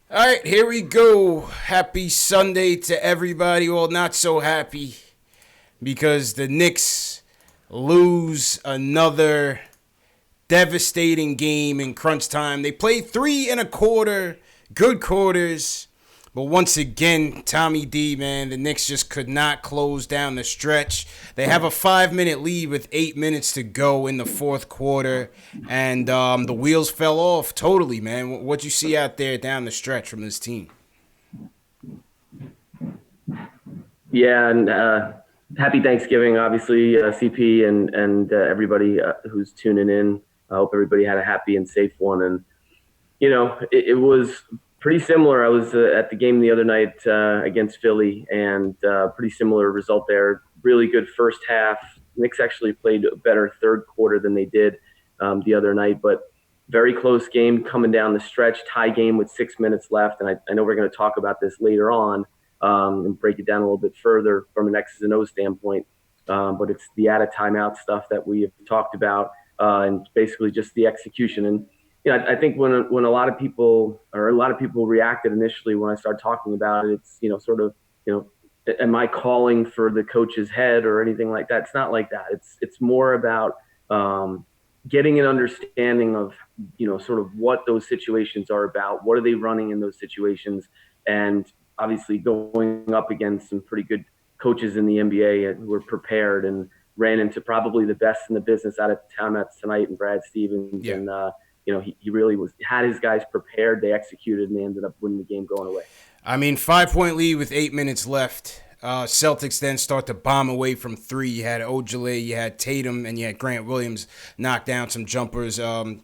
All right, here we go. Happy Sunday to everybody. Well, not so happy because the Knicks lose another devastating game in crunch time. They played three and a quarter good quarters, but once again, Tommy D, man, the Knicks just could not close down the stretch. They have a 5 minute lead with 8 minutes to go in the fourth quarter, and the wheels fell off totally, man. What'd you see out there down the stretch from this team? Yeah, and happy Thanksgiving, obviously, CP and everybody who's tuning in. I hope everybody had a happy and safe one. And it was pretty similar. I was at the game the other night against Philly, and pretty similar result there. Really good first half. Knicks actually played a better third quarter than they did the other night, but very close game coming down the stretch. Tie game with 6 minutes left, and I know we're going to talk about this later on and break it down a little bit further from an X's and O's standpoint. But it's the out of timeout stuff that we have talked about, and basically just the execution. And I think when a lot of people reacted initially when I started talking about it, it's sort of am I calling for the coach's head or anything like that? It's not like that. It's more about getting an understanding of sort of what those situations are about. What are they running in those situations? And obviously going up against some pretty good coaches in the NBA who were prepared and ran into probably the best in the business out of timeouts tonight, and Brad Stevens. Yeah. And he really had his guys prepared. They executed, and they ended up winning the game going away. I mean, 5 point lead with 8 minutes left. Celtics then start to bomb away from three. You had Ojale, you had Tatum, and you had Grant Williams knock down some jumpers. They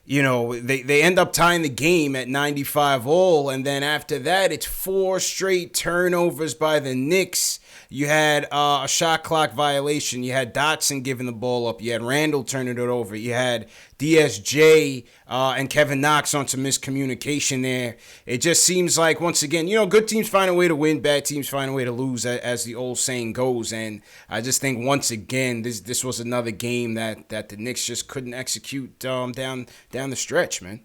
end up tying the game at 95 all, and then after that, it's four straight turnovers by the Knicks. You had a shot clock violation. You had Dotson giving the ball up. You had Randall turning it over. You had DSJ and Kevin Knox on some miscommunication there. It just seems like, once again, good teams find a way to win, bad teams find a way to lose, as the old saying goes. And I just think, once again, this was another game that the Knicks just couldn't execute down the stretch, man.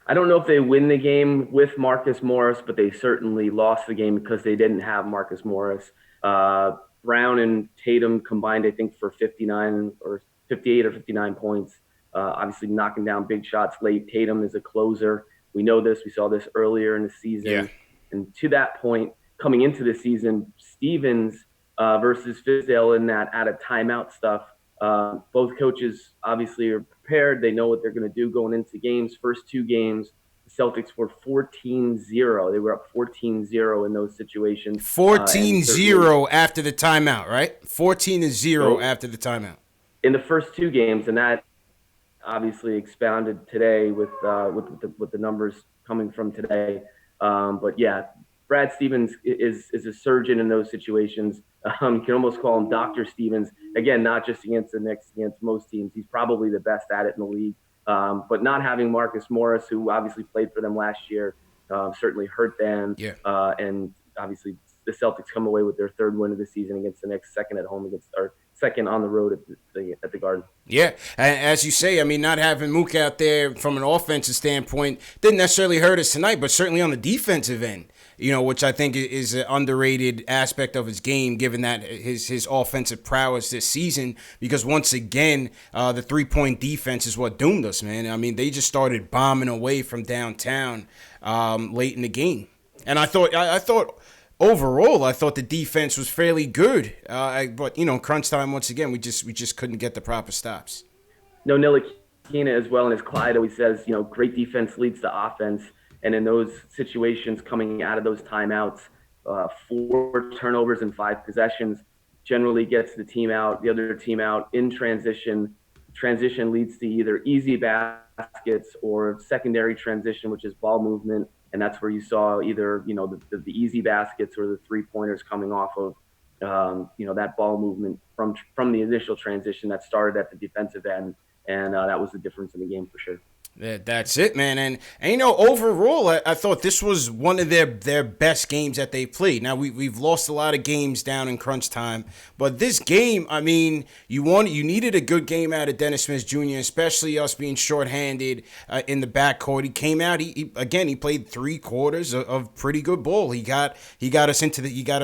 I don't know if they win the game with Marcus Morris, but they certainly lost the game because they didn't have Marcus Morris. Brown and Tatum combined, I think, for 59 or 58 or 59 points. Obviously, knocking down big shots late. Tatum is a closer. We know this. We saw this earlier in the season. Yeah. And to that point, coming into the season, Stevens versus Fizdale in that out of timeout stuff. Both coaches obviously are prepared. They know what they're going to do going into games. First two games, the Celtics were 14-0. They were up 14-0 in those situations. 14-0 after the timeout, right? 14-0 after the timeout. In the first two games, and that obviously expounded today with the numbers coming from today. But yeah, Brad Stevens is a surgeon in those situations. You can almost call him Dr. Stevens. Again, not just against the Knicks, against most teams. He's probably the best at it in the league. But not having Marcus Morris, who obviously played for them last year, certainly hurt them. Yeah. And obviously the Celtics come away with their third win of the season against the Knicks, second at home against our second on the road at the Garden. Yeah, and as you say, I mean, not having Mook out there from an offensive standpoint didn't necessarily hurt us tonight, but certainly on the defensive end, which I think is an underrated aspect of his game, given that his offensive prowess this season. Because once again, the 3-point defense is what doomed us, man. I mean, they just started bombing away from downtown late in the game, and I thought. Overall, I thought the defense was fairly good, but crunch time once again, we just couldn't get the proper stops. No, Ntilikina as well, and as Clyde always says, great defense leads to offense, and in those situations coming out of those timeouts, 4 turnovers in 5 possessions generally gets the other team out in transition. Transition leads to either easy baskets or secondary transition, which is ball movement. And that's where you saw either, the easy baskets or the 3-pointers coming off of, that ball movement from the initial transition that started at the defensive end. And that was the difference in the game for sure. That's it, man. And overall, I thought this was one of their best games that they played. Now we've lost a lot of games down in crunch time, but this game, I mean, you needed a good game out of Dennis Smith Jr., especially us being shorthanded in the backcourt. He came out. He played 3 quarters of pretty good ball. He got us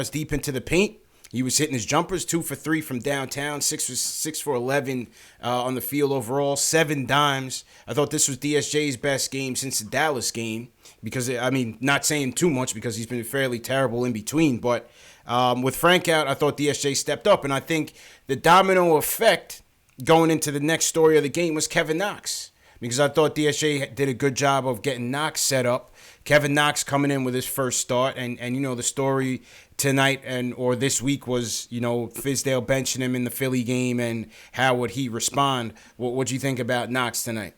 deep into the paint. He was hitting his jumpers, 2 for 3 from downtown, 6 for 11 on the field overall, 7 dimes. I thought this was DSJ's best game since the Dallas game because, I mean, not saying too much because he's been fairly terrible in between. But with Frank out, I thought DSJ stepped up. And I think the domino effect going into the next story of the game was Kevin Knox because I thought DSJ did a good job of getting Knox set up. Kevin Knox coming in with his first start, and the story tonight or this week was Fizdale benching him in the Philly game, and how would he respond? What do you think about Knox tonight?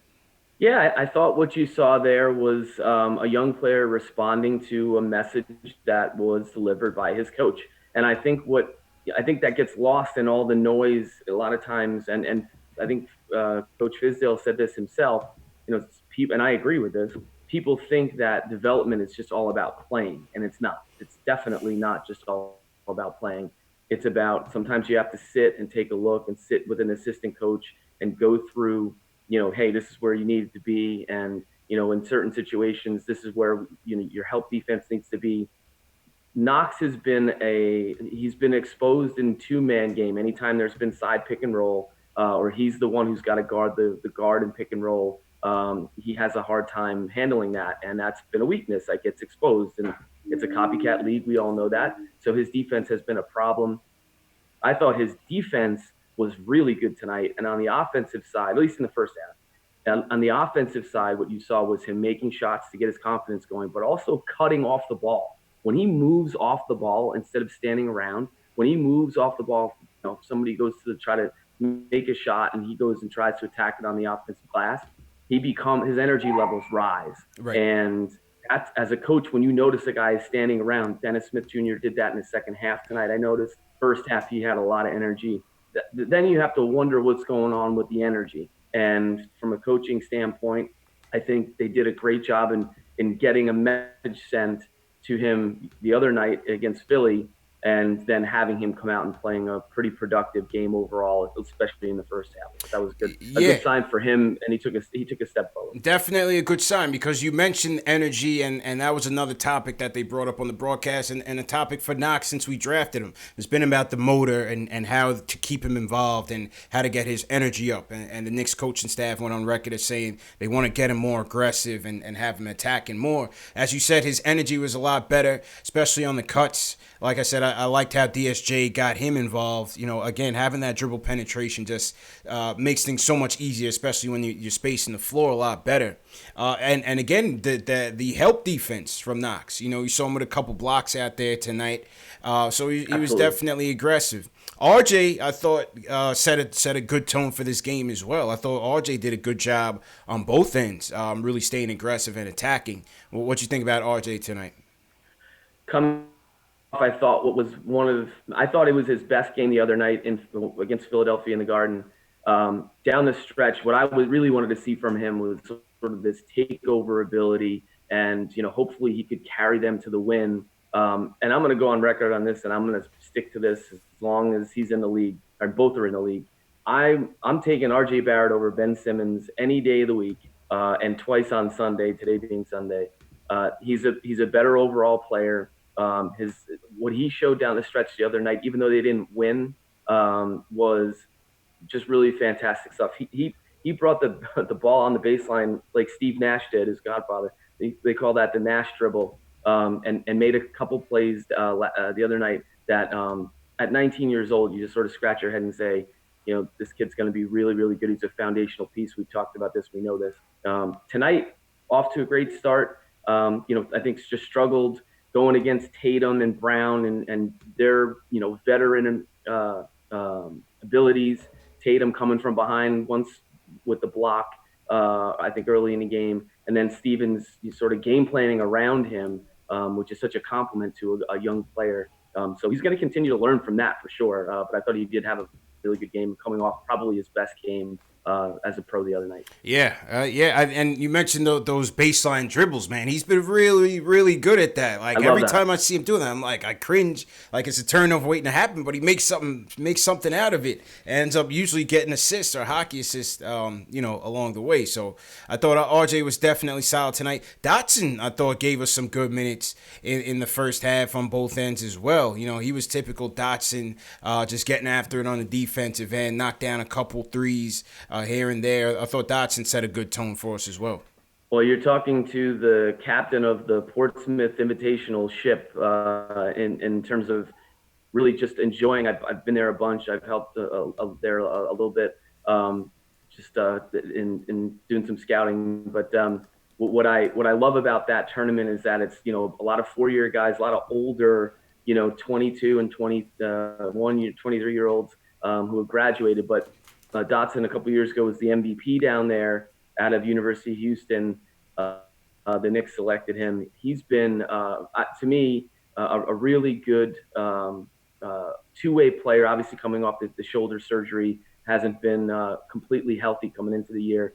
Yeah, I thought what you saw there was a young player responding to a message that was delivered by his coach, and I think that gets lost in all the noise a lot of times, and I think Coach Fizdale said this himself. People, and I agree with this. People think that development is just all about playing, and it's not. It's definitely not just all about playing. It's about sometimes you have to sit and take a look and sit with an assistant coach and go through, hey, this is where you need to be. And, in certain situations, this is where, your help defense needs to be. Knox he's been exposed in 2-man game. Anytime there's been side pick and roll, or he's the one who's got to guard the guard and pick and roll, he has a hard time handling that, and that's been a weakness that gets exposed. And it's a copycat league, we all know that. So his defense has been a problem. I thought his defense was really good tonight, and on the offensive side, at least in the first half, and on the offensive side, what you saw was him making shots to get his confidence going, but also cutting off the ball. When he moves off the ball instead of standing around, when he moves off the ball, somebody goes to try to make a shot and he goes and tries to attack it on the offensive glass, his energy levels rise. Right. And that's, as a coach, when you notice a guy is standing around, Dennis Smith Jr. did that in the second half tonight. I noticed first half he had a lot of energy. Then you have to wonder what's going on with the energy. And from a coaching standpoint, I think they did a great job in getting a message sent to him the other night against Philly, and then having him come out and playing a pretty productive game overall, especially in the first half. That was good. A good sign for him, and he took a step forward. Definitely a good sign, because you mentioned energy, and that was another topic that they brought up on the broadcast, and a topic for Knox since we drafted him. It's been about the motor and how to keep him involved and how to get his energy up. And the Knicks coaching staff went on record as saying they want to get him more aggressive and have him attacking more. As you said, his energy was a lot better, especially on the cuts. Like I said, I liked how DSJ got him involved. Again, having that dribble penetration just makes things so much easier, especially when you're spacing the floor a lot better. And again, the help defense from Knox. You saw him with a couple blocks out there tonight. So he was definitely aggressive. RJ, I thought, set a good tone for this game as well. I thought RJ did a good job on both ends, really staying aggressive and attacking. What you think about RJ tonight? I thought I thought it was his best game the other night against Philadelphia in the Garden. Down the stretch, what I really wanted to see from him was sort of this takeover ability, and hopefully he could carry them to the win. And I'm going to go on record on this, and I'm going to stick to this as long as he's in the league, or both are in the league. I'm taking R.J. Barrett over Ben Simmons any day of the week, and twice on Sunday. Today being Sunday, he's a better overall player. What he showed down the stretch the other night, even though they didn't win, was just really fantastic stuff. He brought the ball on the baseline like Steve Nash did, his godfather. They call that the Nash dribble, and made a couple plays the other night that at 19 years old, you just sort of scratch your head and say, this kid's going to be really, really good. He's a foundational piece. We've talked about this. We know this. Tonight, off to a great start. I think just struggled going against Tatum and Brown and their veteran abilities. Tatum coming from behind once with the block, I think early in the game, and then Stevens sort of game planning around him, which is such a compliment to a young player. So he's going to continue to learn from that for sure. But I thought he did have a really good game, coming off probably his best game as a pro the other night. Yeah, and you mentioned those baseline dribbles, man. He's been really, really good at that. I Like love every that. time I see him doing that, I'm like, I cringe, like it's a turnover waiting to happen. But he makes something out of it, and ends up usually getting assists or hockey assists, along the way. So I thought RJ was definitely solid tonight. Dotson, I thought, gave us some good minutes in the first half on both ends as well. You know, he was typical Dotson, just getting after it on the defensive end, knocked down a couple threes here and there. I thought Dotson set a good tone for us as well. Well, you're talking to the captain of the Portsmouth Invitational ship in terms of really just enjoying. I've been there a bunch. I've helped there a little bit, just in doing some scouting. But what I love about that tournament is that it's a lot of 4-year guys, a lot of older 22 and 21 23-year olds who have graduated. But Dotson a couple years ago was the MVP down there out of University of Houston. The Knicks selected him. He's been, to me, a really good two-way player. Obviously, coming off the shoulder surgery, hasn't been completely healthy coming into the year.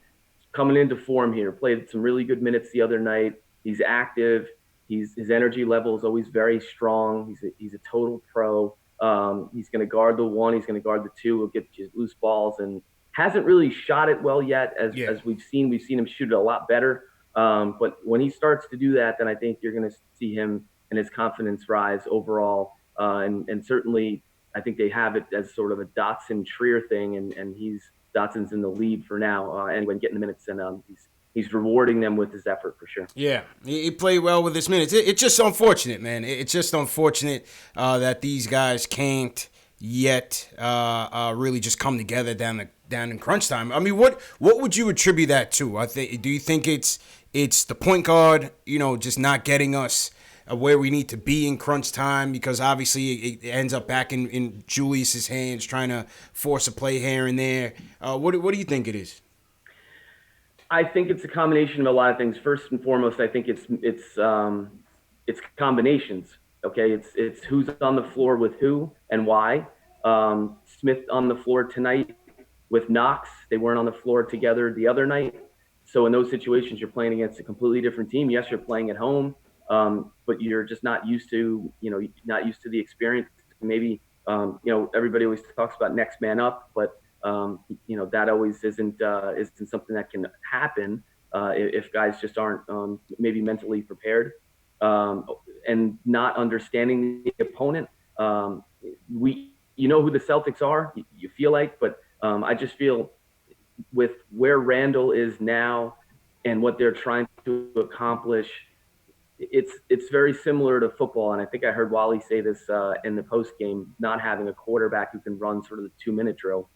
Coming into form here, played some really good minutes the other night. He's active. His energy level is always very strong. He's a total pro. He's going to guard the one. He's going to guard the two. He'll get loose balls and hasn't really shot it well yet, Yeah. as we've seen. We've seen him shoot it a lot better. But when he starts to do that, then I think you're going to see him and his confidence rise overall. And certainly, I think they have it as sort of a Dotson Trier thing, and Dotson's in the lead for now. And when getting the minutes, and he's rewarding them with his effort for sure. Yeah, he played well with his minutes. It's just unfortunate, man. It's just unfortunate that these guys can't yet really just come together down in crunch time. I mean, what would you attribute that to? Do you think it's the point guard, just not getting us where we need to be in crunch time, because obviously it ends up back in Julius's hands trying to force a play here and there. What do you think it is? I think it's a combination of a lot of things. First and foremost, I think it's combinations. Okay, it's who's on the floor with who and why. Smith on the floor tonight with Knox. They weren't on the floor together the other night. So in those situations, you're playing against a completely different team. Yes, you're playing at home, but you're just not used to the experience. Maybe everybody always talks about next man up, but that always isn't something that can happen if guys just aren't maybe mentally prepared, and not understanding the opponent. Who the Celtics are, you feel like, but I just feel with where Randall is now and what they're trying to accomplish, it's very similar to football. And I think I heard Wally say this in the post game, not having a quarterback who can run sort of the 2-minute drill.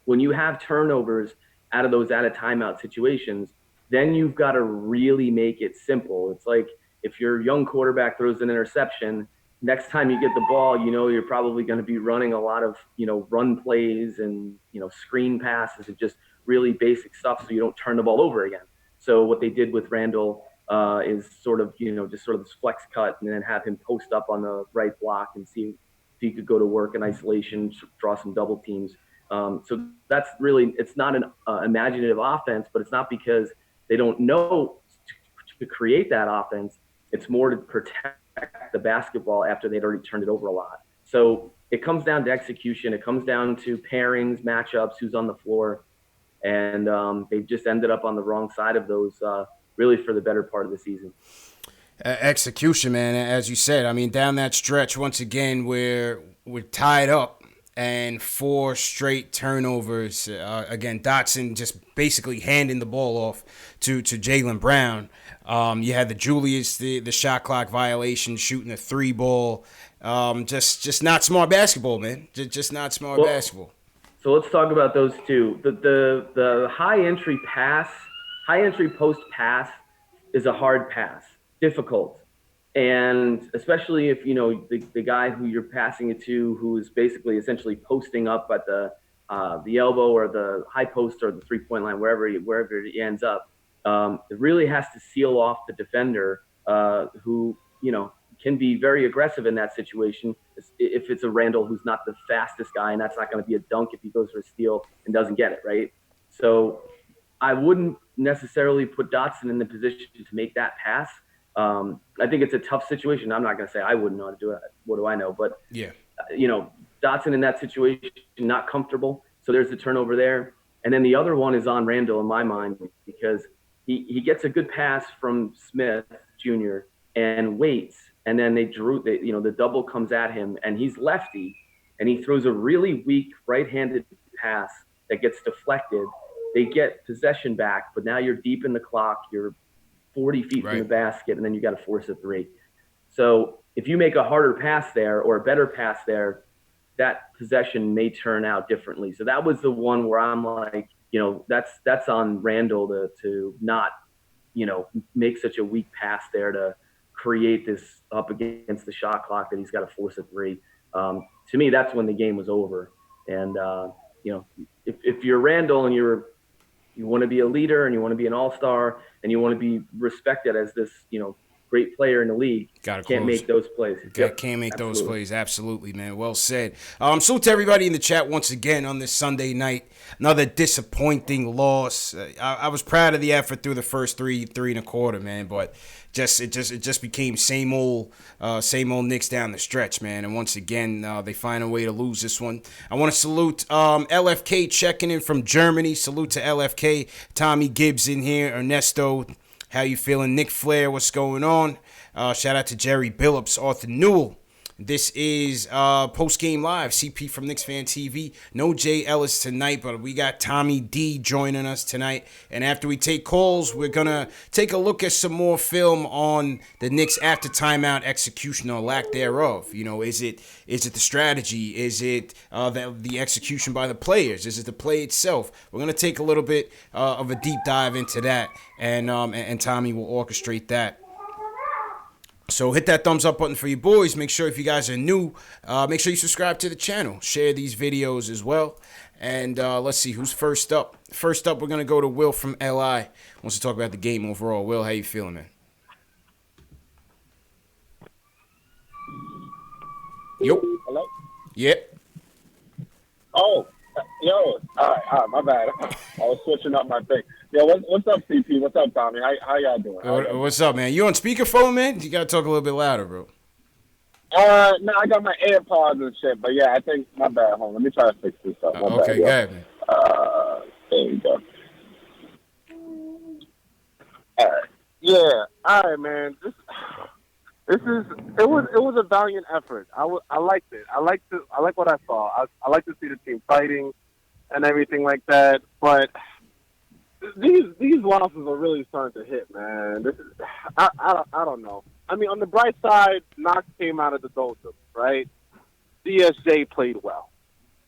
When you have turnovers out of timeout situations, then you've got to really make it simple. It's like if your young quarterback throws an interception, next time you get the ball, you're probably going to be running a lot of, run plays and, screen passes and just really basic stuff so you don't turn the ball over again. So what they did with Randall is sort of, just sort of this flex cut and then have him post up on the right block and see if he could go to work in isolation, draw some double teams. So that's really, it's not an imaginative offense, but it's not because they don't know to create that offense. It's more to protect the basketball after they'd already turned it over a lot. So it comes down to execution. It comes down to pairings, matchups, who's on the floor. And they've just ended up on the wrong side of those really for the better part of the season. Execution, man, as you said. I mean, down that stretch, once again, we're tied up and 4 straight turnovers. Again, Dotson just basically handing the ball off to Jaylen Brown. You had the Julius, the shot clock violation, shooting a 3 ball. Just not smart basketball, man. Just not smart basketball. So let's talk about those two. The high entry post pass is a hard pass, difficult. And especially if, the guy who you're passing it to, who is basically essentially posting up at the elbow or the high post or the 3-point line, wherever he ends up, it really has to seal off the defender who, can be very aggressive in that situation. If it's a Randall who's not the fastest guy, and that's not going to be a dunk if he goes for a steal and doesn't get it, right? So I wouldn't necessarily put Dotson in the position to make that pass. I think it's a tough situation. I'm not going to say I wouldn't know how to do it. What do I know? But, Yeah. Dotson in that situation, not comfortable. So there's the turnover there. And then the other one is on Randall in my mind because he gets a good pass from Smith Jr. and waits. And then the double comes at him and he's lefty and he throws a really weak right-handed pass that gets deflected. They get possession back, but now you're deep in the clock. You're 40 feet from the basket, and then you got to force a three. So if you make a harder pass there or a better pass there, that possession may turn out differently. So that was the one where I'm like, that's on Randall to not, make such a weak pass there to create this up against the shot clock that he's got to force a three. To me, that's when the game was over. And, if you're Randall and you want to be a leader and you want to be an all-star and you want to be respected as this, great player in the league, can't make those plays. Can't make those plays. Absolutely, man. Well said. Salute to everybody in the chat once again on this Sunday night. Another disappointing loss. I was proud of the effort through the first three and a quarter, man, but it just became same old Knicks down the stretch, man. And once again, they find a way to lose this one. I want to salute LFK checking in from Germany. Salute to LFK. Tommy Gibbs in here. Ernesto. How you feeling? Nick Flair, what's going on? Shout out to Jerry Billups, Arthur Newell. This is Postgame Live, CP from Knicks Fan TV. No Jay Ellis tonight, but we got Tommy D joining us tonight. And after we take calls, we're going to take a look at some more film on the Knicks after timeout execution or lack thereof. Is it the strategy? Is it the execution by the players? Is it the play itself? We're going to take a little bit of a deep dive into that, and Tommy will orchestrate that. So hit that thumbs up button for you boys. Make sure if you guys are new, make sure you subscribe to the channel. Share these videos as well. And let's see who's first up. First up, we're going to go to Will from LI. Wants to talk about the game overall. Will, how you feeling, man? Yo. Hello? Yep. Oh, yo. All right, my bad. I was switching up my thing. Yo, what's up, CP? What's up, Tommy? How y'all doing? What's up, man? You on speakerphone, man? You got to talk a little bit louder, bro. No, I got my AirPods and shit, but yeah, I think, my bad. Hold on, let me try to fix this up. Okay, go ahead, man. There we go. All right. Yeah, all right, man. It was a valiant effort. I liked it. I like what I saw. I like to see the team fighting and everything like that, but these losses are really starting to hit, man. I don't know. I mean, on the bright side, Knox came out of the doldrums, right? DSJ played well.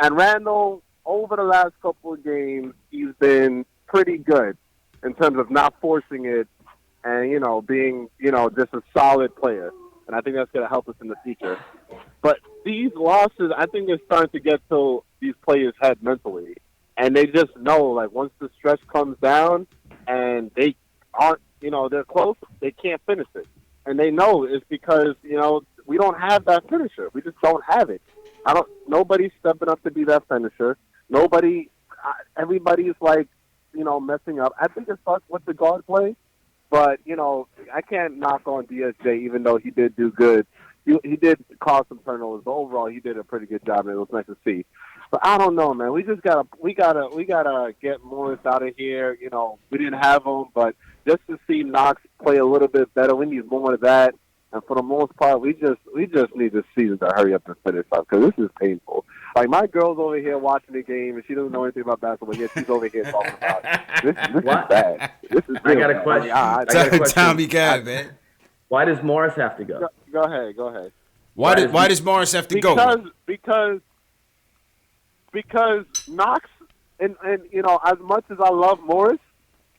And Randall, over the last couple of games, he's been pretty good in terms of not forcing it and, being, just a solid player. And I think that's going to help us in the future. But these losses, I think they're starting to get to these players' head mentally. And they just know, like, once the stretch comes down and they aren't, they're close, they can't finish it. And they know it's because, we don't have that finisher. We just don't have it. Nobody's stepping up to be that finisher. Everybody's like, messing up. I think it starts with the guard play. But, I can't knock on DSJ even though he did do good. He did cause some turnovers, but overall he did a pretty good job and it was nice to see. But I don't know, man. We gotta get Morris out of here. We didn't have him, but just to see Knox play a little bit better, we need more of that. And for the most part, we just need the season to hurry up and finish up because this is painful. Like, my girl's over here watching the game and she doesn't know anything about basketball, yet she's over here talking about it. This is bad. This is I got a question. I got a question. Tommy, man. Why does Morris have to go? Go ahead. Why does Morris have to go? Because Knox and as much as I love Morris,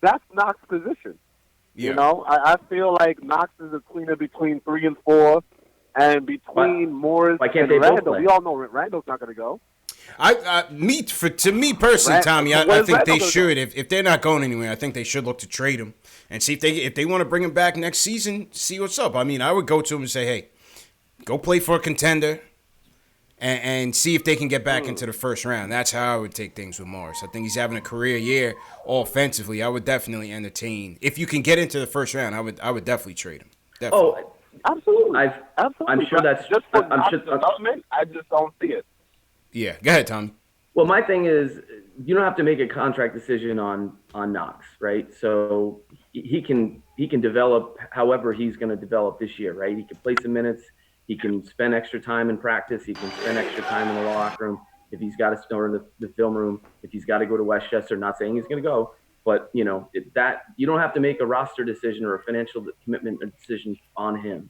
that's Knox's position. Yeah. I feel like Knox is a tweener between 3 and 4, and between Morris and Randall. We all know Randall's not going to go. To me personally, Tommy, I think they should. If they're not going anywhere, I think they should look to trade him and see if they want to bring him back next season. See what's up. I mean, I would go to him and say, hey, go play for a contender. and see if they can get back into the first round. That's how I would take things with Morris. I think he's having a career year offensively. I would definitely entertain. If you can get into the first round, I would definitely trade him. Definitely. Oh, Absolutely. Absolutely. I'm sure that's just for I'm sure. development. I just don't see it. Yeah, go ahead, Tommy. Well, my thing is, you don't have to make a contract decision on Knox, right? So he can develop however he's going to develop this year, right? He can play some minutes. He can spend extra time in practice. He can spend extra time in the locker room. If he's got to store in the film room, if he's got to go to Westchester, not saying he's going to go, but you don't have to make a roster decision or a financial commitment decision on him,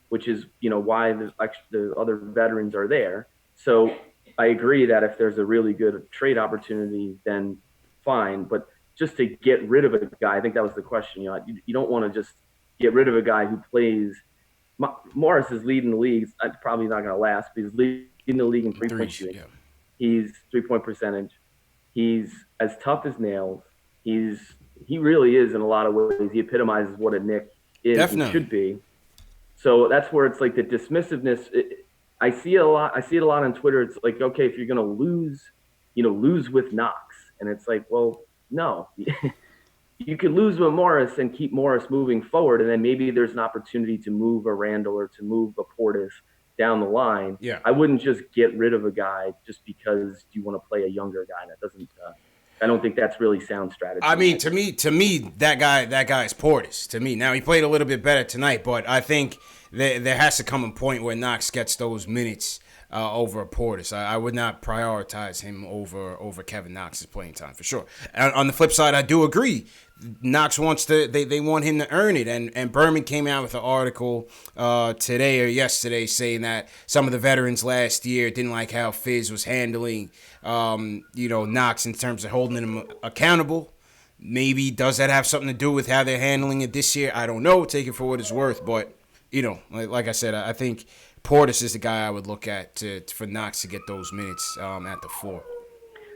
which is why the other veterans are there. So I agree that if there's a really good trade opportunity, then fine. But just to get rid of a guy, I think that was the question. You don't want to just get rid of a guy who plays. Morris is leading the league. It's probably not going to last, but he's leading the league in three-point shooting. Yeah. He's three-point percentage. He's as tough as nails. He really is in a lot of ways. He epitomizes what a Knick is and should be. So that's where it's like the dismissiveness. I see it a lot on Twitter. It's like, okay, if you're going to lose with Knox. And it's like, well, no. You could lose with Morris and keep Morris moving forward, and then maybe there's an opportunity to move a Randall or to move a Portis down the line. Yeah. I wouldn't just get rid of a guy just because you want to play a younger guy. That doesn't I don't think that's really sound strategy. I mean, to me, that guy is Portis. To me, now he played a little bit better tonight, but I think there has to come a point where Knox gets those minutes over Portis. I would not prioritize him over Kevin Knox's playing time for sure. And on the flip side, I do agree. Knox wants to. They want him to earn it, and Berman came out with an article today or yesterday saying that some of the veterans last year didn't like how Fizz was handling, Knox in terms of holding him accountable. Maybe does that have something to do with how they're handling it this year? I don't know. Take it for what it's worth, but like I said, I think Portis is the guy I would look at for Knox to get those minutes at the floor.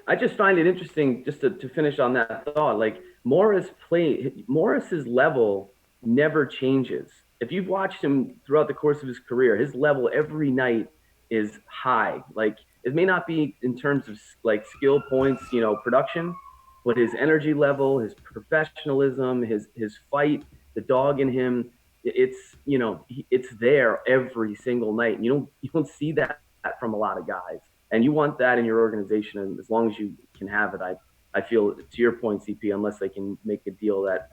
I just find it interesting, just to finish on that thought, like Morris's level never changes. If you've watched him throughout the course of his career, his level every night is high. Like, it may not be in terms of like skill points, production, but his energy level, his professionalism, his fight, the dog in him, it's there every single night. And you don't see that from a lot of guys. And you want that in your organization, and as long as you can have it, I feel, to your point, CP, unless they can make a deal that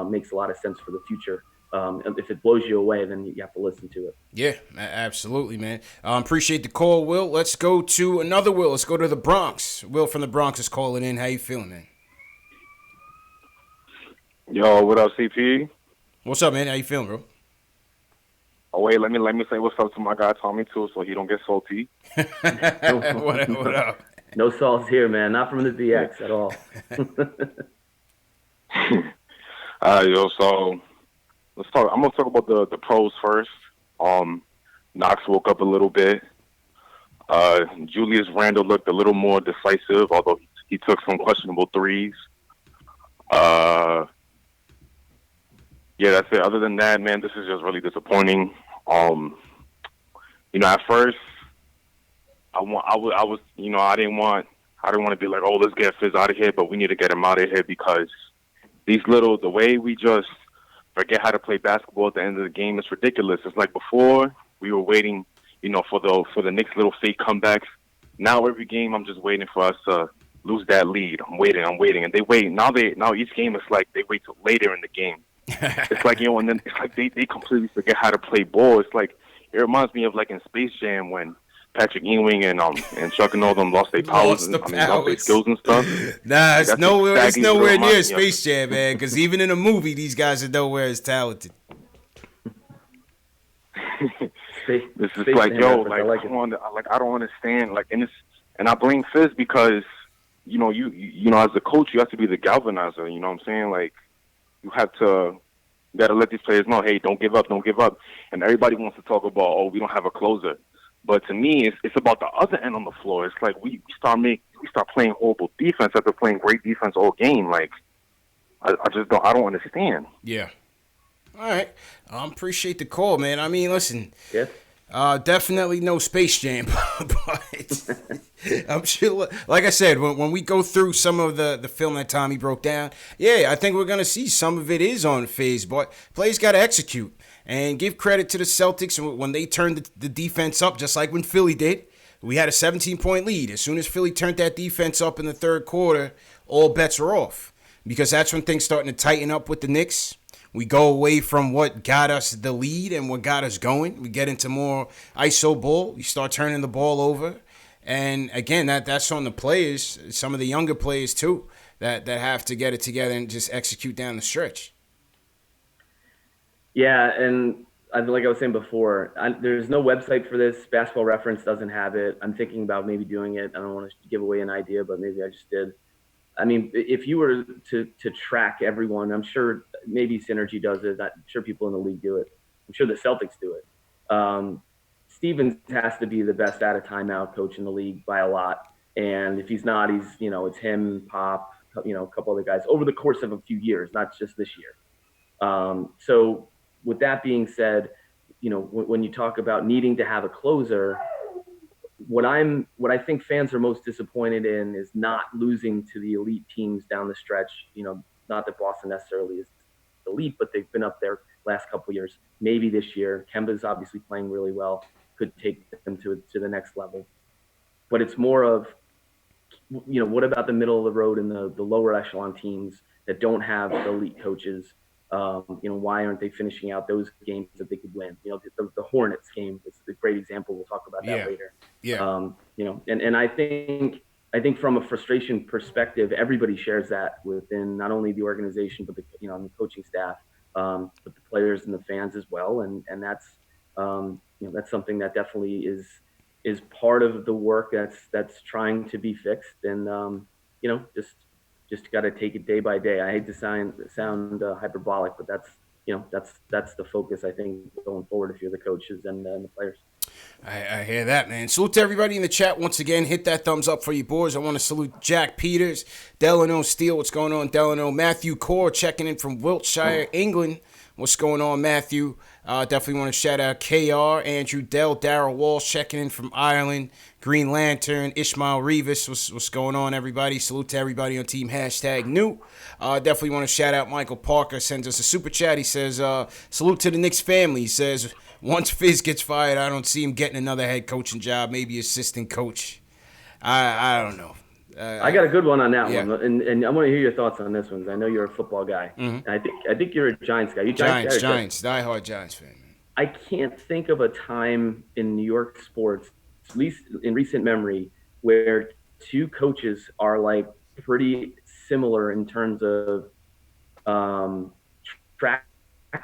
makes a lot of sense for the future. If it blows you away, then you have to listen to it. Yeah, absolutely, man. Appreciate the call, Will. Let's go to another Will. Let's go to the Bronx. Will from the Bronx is calling in. How you feeling, man? Yo, what up, CP? What's up, man? How you feeling, bro? Oh, wait, let me say what's up to my guy Tommy, too, so he don't get salty. What up? No salts here, man. Not from the BX at all. So let's talk. I'm going to talk about the pros first. Knox woke up a little bit. Julius Randle looked a little more decisive, although he took some questionable threes. Yeah, that's it. Other than that, man, this is just really disappointing. At first, I didn't want to be like, oh, let's get Fizz out of here, but we need to get him out of here because the way we just forget how to play basketball at the end of the game is ridiculous. It's like before we were waiting, for the Knicks little fake comebacks. Now every game I'm just waiting for us to lose that lead. I'm waiting, and they wait. Now each game is like they wait till later in the game. It's like, and then it's like they completely forget how to play ball. It's like, it reminds me of like in Space Jam when Patrick Ewing and Chuck and all them lost their powers, lost their skills and stuff. Nah, it's nowhere near Space Jam, man. Because even in a movie, these guys are nowhere as talented. This is like, yo, like I don't understand, like, and I blame Fizz because you as a coach you have to be the galvanizer. You know what I'm saying? Like, you gotta let these players know, hey, don't give up. And everybody wants to talk about, oh, we don't have a closer. But to me, it's about the other end on the floor. It's like we start playing horrible defense after playing great defense all game. Like, I don't understand. Yeah. All right. Appreciate the call, man. I mean, listen. Yeah. Definitely no Space Jam, but I'm sure. Like I said, when we go through some of the film that Tommy broke down, yeah, I think we're gonna see some of it is on phase, but players got to execute and give credit to the Celtics when they turned the defense up, just like when Philly did. We had a 17-point lead. As soon as Philly turned that defense up in the third quarter, all bets are off because that's when things starting to tighten up with the Knicks. We go away from what got us the lead and what got us going. We get into more ISO ball. We start turning the ball over. And again, that's on the players, some of the younger players too, that have to get it together and just execute down the stretch. Yeah, and like I was saying before, there's no website for this. Basketball Reference doesn't have it. I'm thinking about maybe doing it. I don't want to give away an idea, but maybe I just did. I mean, if you were to track everyone, I'm sure maybe Synergy does it. I'm sure people in the league do it. I'm sure the Celtics do it. Stevens has to be the best out of timeout coach in the league by a lot. And if he's not, it's him, Pop, a couple other guys over the course of a few years, not just this year. So with that being said, when you talk about needing to have a closer, what I think fans are most disappointed in is not losing to the elite teams down the stretch. Not that Boston necessarily is elite, but they've been up there last couple of years. Maybe this year, Kemba's obviously playing really well, could take them to the next level. But it's more of, what about the middle of the road and the lower echelon teams that don't have elite coaches? Why aren't they finishing out those games that they could win? The Hornets game is a great example. We'll talk about that later. Yeah. And I think from a frustration perspective, everybody shares that within not only the organization, but the coaching staff, but the players and the fans as well. And that's that's something that definitely is part of the work that's trying to be fixed. And just got to take it day by day. I hate to sound hyperbolic, but that's the focus, I think, going forward if you're the coaches and the players. I hear that, man. Salute to everybody in the chat once again. Hit that thumbs up for you boys. I want to salute Jack Peters, Delano Steele. What's going on, Delano? Matthew Core checking in from Wiltshire, England. What's going on, Matthew? Definitely want to shout out KR, Andrew Dell, Darryl Walsh checking in from Ireland, Green Lantern, Ishmael Rivas. What's going on, everybody? Salute to everybody on Team #New. Definitely want to shout out Michael Parker. Sends us a super chat. He says, salute to the Knicks family. He says, once Fizz gets fired, I don't see him getting another head coaching job, maybe assistant coach. I don't know. I got a good one on that one, and I want to hear your thoughts on this one. I know you're a football guy. Mm-hmm. I think you're a Giants guy. Giants, diehard Giants fan. I can't think of a time in New York sports, at least in recent memory, where two coaches are like pretty similar in terms of track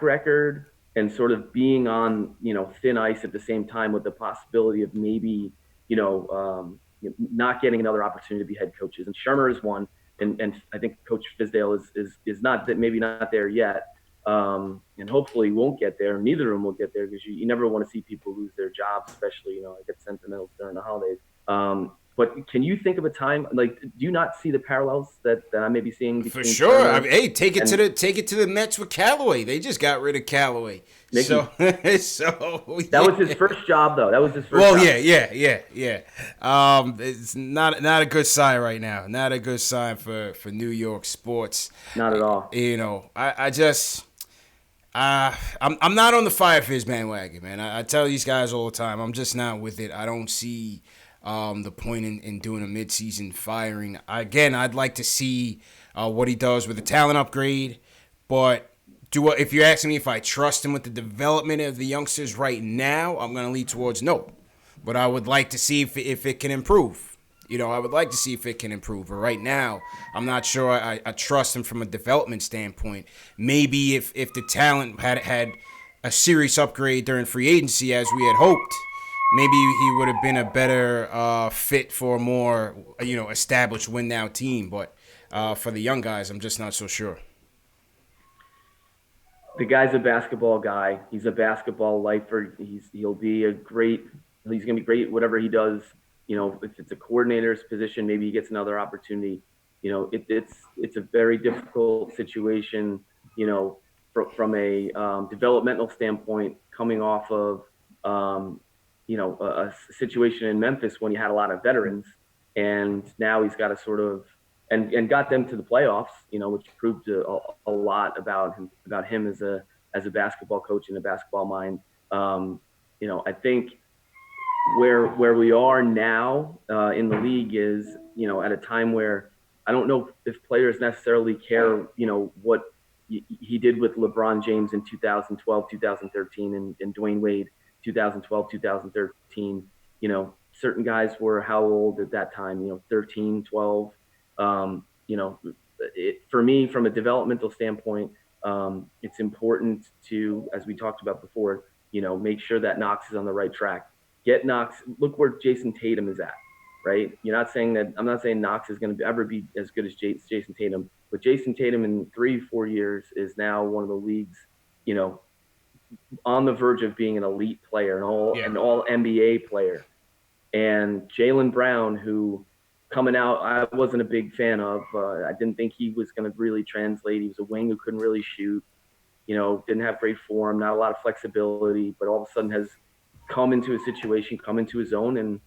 record and sort of being on thin ice at the same time, with the possibility of maybe not getting another opportunity to be head coaches. And Shermer is one, and I think Coach Fizdale is not that, maybe not there yet, and hopefully won't get there. Neither of them will get there, because you never want to see people lose their jobs, especially I get sentimental during the holidays. But can you think of a time, like, do you not see the parallels that I may be seeing? For sure. I mean, hey, take it to the Mets with Callaway. They just got rid of Callaway. So that was his first job, though. That was his first job. Yeah. It's not a good sign right now. Not a good sign for New York sports. Not at all. I'm not on the Fire Fizz bandwagon, man. I tell these guys all the time, I'm just not with it. I don't see the point in doing a midseason firing. Again, I'd like to see what he does with the talent upgrade, but if you're asking me if I trust him with the development of the youngsters right now, I'm going to lead towards no. But I would like to see if it can improve. I would like to see if it can improve. But right now, I'm not sure I trust him from a development standpoint. Maybe if the talent had a serious upgrade during free agency, as we had hoped, maybe he would have been a better fit for a more, established win-now team. But for the young guys, I'm just not so sure. The guy's a basketball guy. He's a basketball lifer. He's going to be great whatever he does. If it's a coordinator's position, maybe he gets another opportunity. It's a very difficult situation, from a developmental standpoint, coming off of a situation in Memphis when he had a lot of veterans, and now he's got to sort of and got them to the playoffs, which proved a lot about him as a basketball coach and a basketball mind. I think where we are now in the league is, at a time where I don't know if players necessarily care, what he did with LeBron James in 2012, 2013, and Dwayne Wade 2012, 2013. Certain guys were how old at that time? 13, 12. For me, from a developmental standpoint, it's important to, as we talked about before, make sure that Knox is on the right track. Get Knox. Look where Jason Tatum is at, right? I'm not saying Knox is going to ever be as good as Jason Tatum, but Jason Tatum in 3-4 years is now one of the league's, on the verge of being an elite player, an all NBA player. And Jaylen Brown, who coming out, I wasn't a big fan of. I didn't think he was going to really translate. He was a wing who couldn't really shoot, didn't have great form, not a lot of flexibility, but all of a sudden has come into a situation, come into his own, and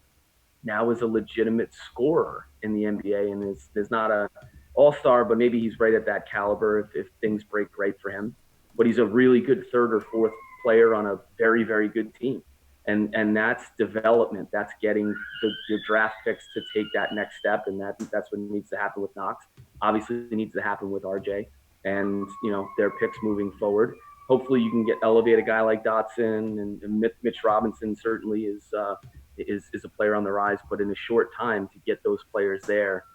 now is a legitimate scorer in the NBA, and is not a all-star, but maybe he's right at that caliber if things break right for him. But he's a really good third or fourth player on a very, very good team. And that's development. That's getting the draft picks to take that next step, and that's what needs to happen with Knox. Obviously, it needs to happen with RJ and, their picks moving forward. Hopefully you can elevate a guy like Dotson, and Mitch Robinson certainly is a player on the rise, but in a short time to get those players there,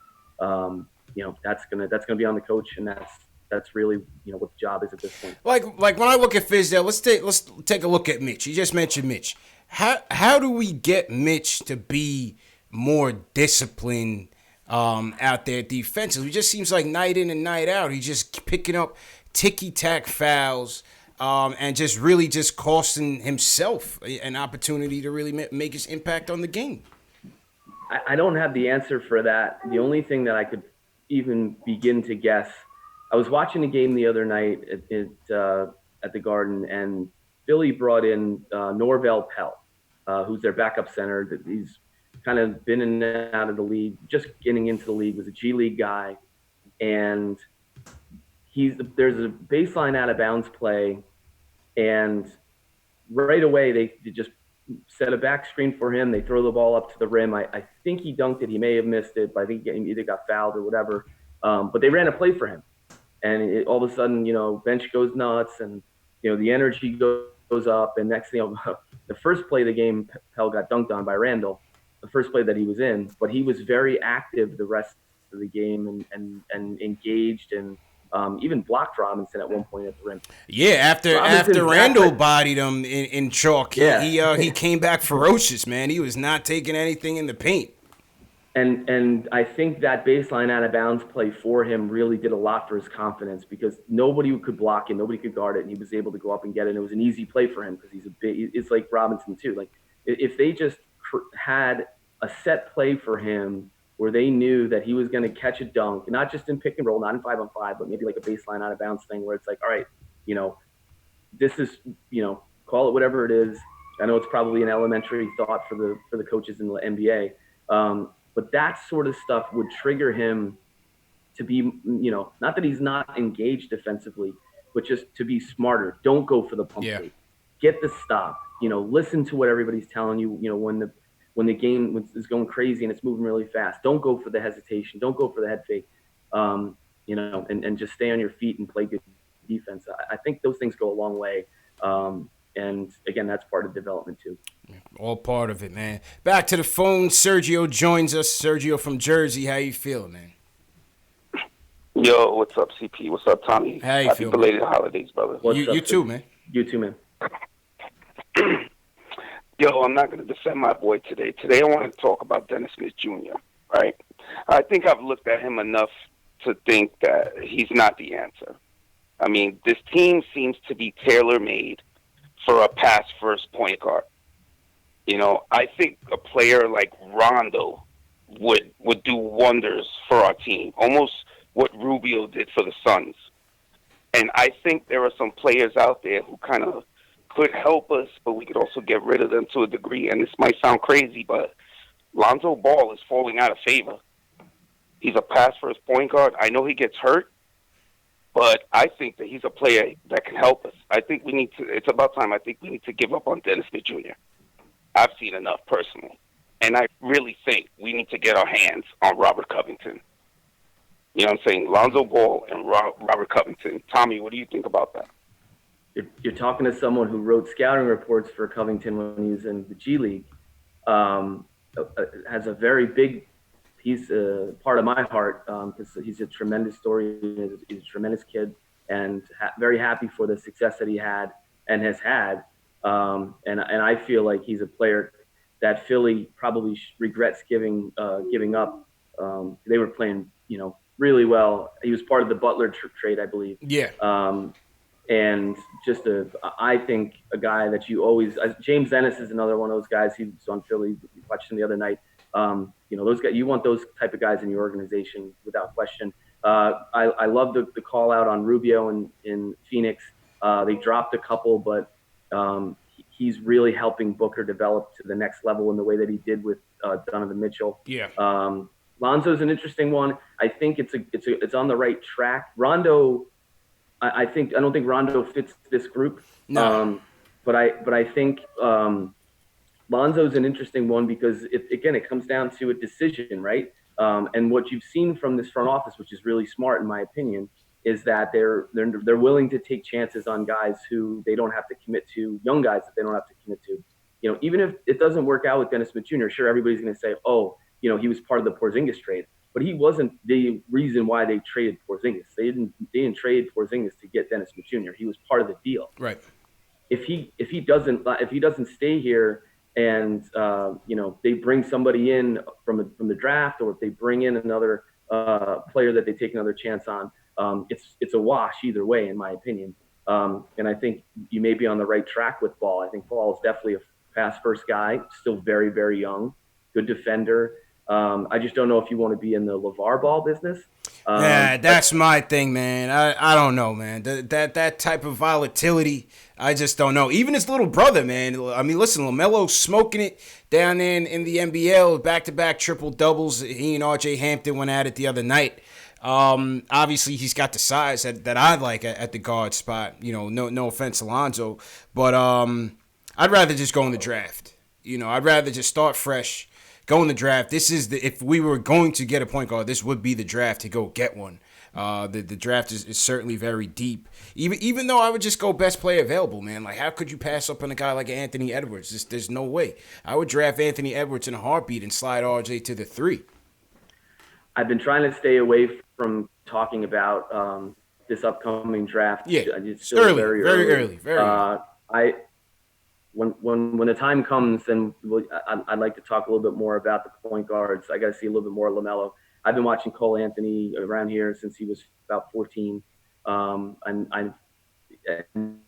that's gonna be on the coach, and that's really what the job is at this point. Like when I look at Fizdale, let's take a look at Mitch. You just mentioned Mitch. How do we get Mitch to be more disciplined out there defensively? It just seems like night in and night out he's just picking up ticky-tack fouls. And just costing himself an opportunity to really make his impact on the game. I don't have the answer for that. The only thing that I could even begin to guess, I was watching a game the other night at the Garden, and Philly brought in Norvell Pell, who's their backup center. He's kind of been in and out of the league, just getting into the league, was a G League guy, and there's a baseline out of bounds play. And right away, they just set a back screen for him. They throw the ball up to the rim. I think he dunked it. He may have missed it, but I think he either got fouled or whatever. But they ran a play for him. And all of a sudden, bench goes nuts, and, the energy goes up. And next thing, the first play of the game, Pell got dunked on by Randall, the first play that he was in. But he was very active the rest of the game and engaged, and even blocked Robinson at one point at the rim. Yeah, after Randall bodied him in chalk, he came back ferocious, man. He was not taking anything in the paint. And I think that baseline out of bounds play for him really did a lot for his confidence, because nobody could block it, nobody could guard it, and he was able to go up and get it. And it was an easy play for him because it's like Robinson too. Like if they just had a set play for him where they knew that he was going to catch a dunk, not just in pick and roll, not in 5-on-5, but maybe like a baseline out of bounds thing where it's like, all right, this is, call it whatever it is. I know it's probably an elementary thought for the coaches in the NBA. But that sort of stuff would trigger him to be, not that he's not engaged defensively, but just to be smarter. Don't go for the pump fake. Get the stop. Listen to what everybody's telling you, when the game is going crazy and it's moving really fast. Don't go for the hesitation. Don't go for the head fake, and just stay on your feet and play good defense. I think those things go a long way. And, again, that's part of development too. All part of it, man. Back to the phone. Sergio joins us. Sergio from Jersey. How you feeling, man? Yo, what's up, CP? What's up, Tommy? How you Happy feeling? belated holidays, brother. You too, man. You too, man. Yo, I'm not going to defend my boy today. Today I want to talk about Dennis Smith Jr., right? I think I've looked at him enough to think that he's not the answer. I mean, this team seems to be tailor-made for a pass-first point guard. I think a player like Rondo would do wonders for our team, almost what Rubio did for the Suns. And I think there are some players out there who kind of could help us, but we could also get rid of them to a degree. And this might sound crazy, but Lonzo Ball is falling out of favor. He's a pass-first point guard. I know he gets hurt, but I think that he's a player that can help us. I think we need to – it's about time. I think we need to give up on Dennis Smith Jr. I've seen enough personally. And I really think we need to get our hands on Robert Covington. You know what I'm saying? Lonzo Ball and Robert Covington. Tommy, what do you think about that? You're talking to someone who wrote scouting reports for Covington when he was in the G League. Has a very big part of my heart because he's a tremendous story. He's a tremendous kid, and very happy for the success that he had and has had. And I feel like he's a player that Philly probably regrets giving up. They were playing, really well. He was part of the Butler trade, I believe. Yeah. And just I think a guy that you always James Ennis is another one of those guys. He was on Philly. We watched him the other night. Those guys, you want those type of guys in your organization without question. I love the call out on Rubio in Phoenix. They dropped a couple, but he's really helping Booker develop to the next level in the way that he did with Donovan Mitchell. Yeah. Lonzo's an interesting one. I think it's on the right track. Rondo. I don't think Rondo fits this group. No. But I think Lonzo's an interesting one because it comes down to a decision, right? And what you've seen from this front office, which is really smart in my opinion, is that they're willing to take chances on guys who they don't have to commit to, young guys that they don't have to commit to. Even if it doesn't work out with Dennis Smith Jr., sure, everybody's going to say, oh, he was part of the Porzingis trade. But he wasn't the reason why they traded Porzingis. They didn't trade Porzingis to get Dennis Smith Jr. He was part of the deal. Right. If he doesn't stay here and they bring somebody in from the draft, or if they bring in another player that they take another chance on, it's a wash either way, in my opinion. And I think you may be on the right track with Ball. I think Ball is definitely a pass first guy, still very, very young, good defender. I just don't know if you want to be in the LeVar Ball business. Yeah, that's my thing, man. I don't know, man. That type of volatility, I just don't know. Even his little brother, man. I mean, listen, LaMelo's smoking it down there in the NBL, back-to-back triple doubles. He and RJ Hampton went at it the other night. Obviously, he's got the size that I like at the guard spot. No offense, Alonzo, but I'd rather just go in the draft. I'd rather just start fresh. Go in the draft. If we were going to get a point guard, this would be the draft to go get one. The draft is certainly very deep. Even though I would just go best player available, man. Like, how could you pass up on a guy like Anthony Edwards? There's no way. I would draft Anthony Edwards in a heartbeat and slide RJ to the 3. I've been trying to stay away from talking about this upcoming draft. Yeah, it's still early, very early. Very early. When the time comes, then I'd like to talk a little bit more about the point guards. I got to see a little bit more of LaMelo. I've been watching Cole Anthony around here since he was about 14, and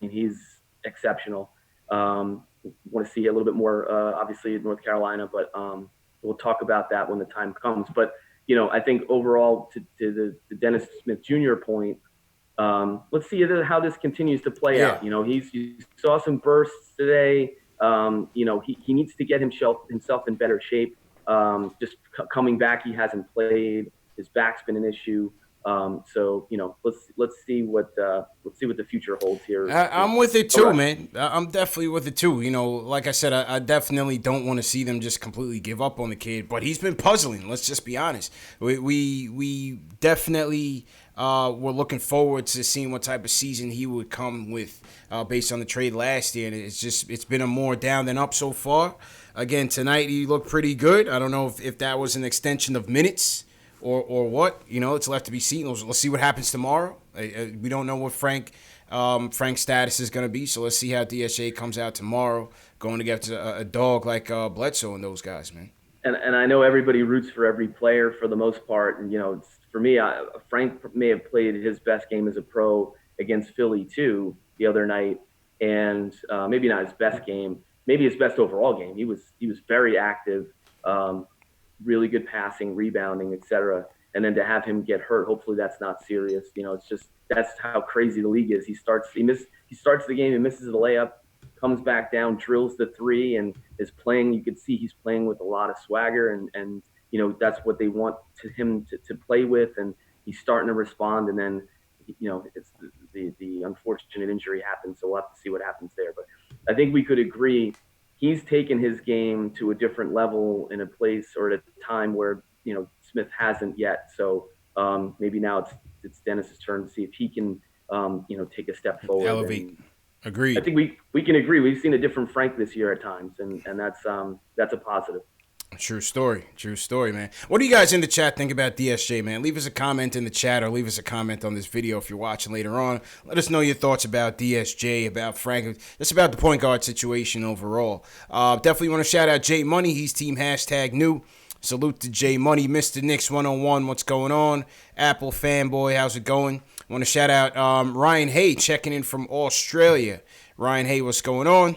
he's exceptional. Want to see a little bit more, obviously, in North Carolina, but we'll talk about that when the time comes. But I think overall, to the Dennis Smith Jr. point. Let's see how this continues to play out. You saw some bursts today. He needs to get himself in better shape. Just coming back, he hasn't played. His back's been an issue. So let's see what the future holds here. I'm with it too, man. I'm definitely with it too. Like I said, I definitely don't want to see them just completely give up on the kid. But he's been puzzling. Let's just be honest. We definitely we're looking forward to seeing what type of season he would come with based on the trade last year. And it's been a more down than up so far. Again, tonight he looked pretty good. I don't know if that was an extension of minutes. Or what, it's left to be seen. Let's see what happens tomorrow. We don't know what Frank's status is going to be, so let's see how DSJ comes out tomorrow, going against a dog like Bledsoe and those guys, man. And I know everybody roots for every player for the most part, and for me, Frank may have played his best game as a pro against Philly too the other night, and maybe not his best game, maybe his best overall game. He was very active. Really good passing, rebounding, etc. And then to have him get hurt, hopefully that's not serious. It's just that's how crazy the league is. He starts the game and misses the layup, comes back down, drills the three, and is playing. You could see he's playing with a lot of swagger, and that's what they want him to play with, and he's starting to respond. And then it's the unfortunate injury happened, so we'll have to see what happens there. But I think we could agree he's taken his game to a different level in a place or at a time where Smith hasn't yet. So maybe now it's Dennis's turn to see if he can take a step forward. Elevate. Agreed. I think we can agree. We've seen a different Frank this year at times, and that's a positive. True story, man. What do you guys in the chat think about DSJ, man? Leave us a comment in the chat or leave us a comment on this video if you're watching later on. Let us know your thoughts about DSJ, about Frank, just about the point guard situation overall. Definitely want to shout out J Money. He's team #new. Salute to J Money, Mr. Knicks 101. What's going on? Apple fanboy, how's it going? Want to shout out Ryan Hay checking in from Australia. Ryan Hay, what's going on?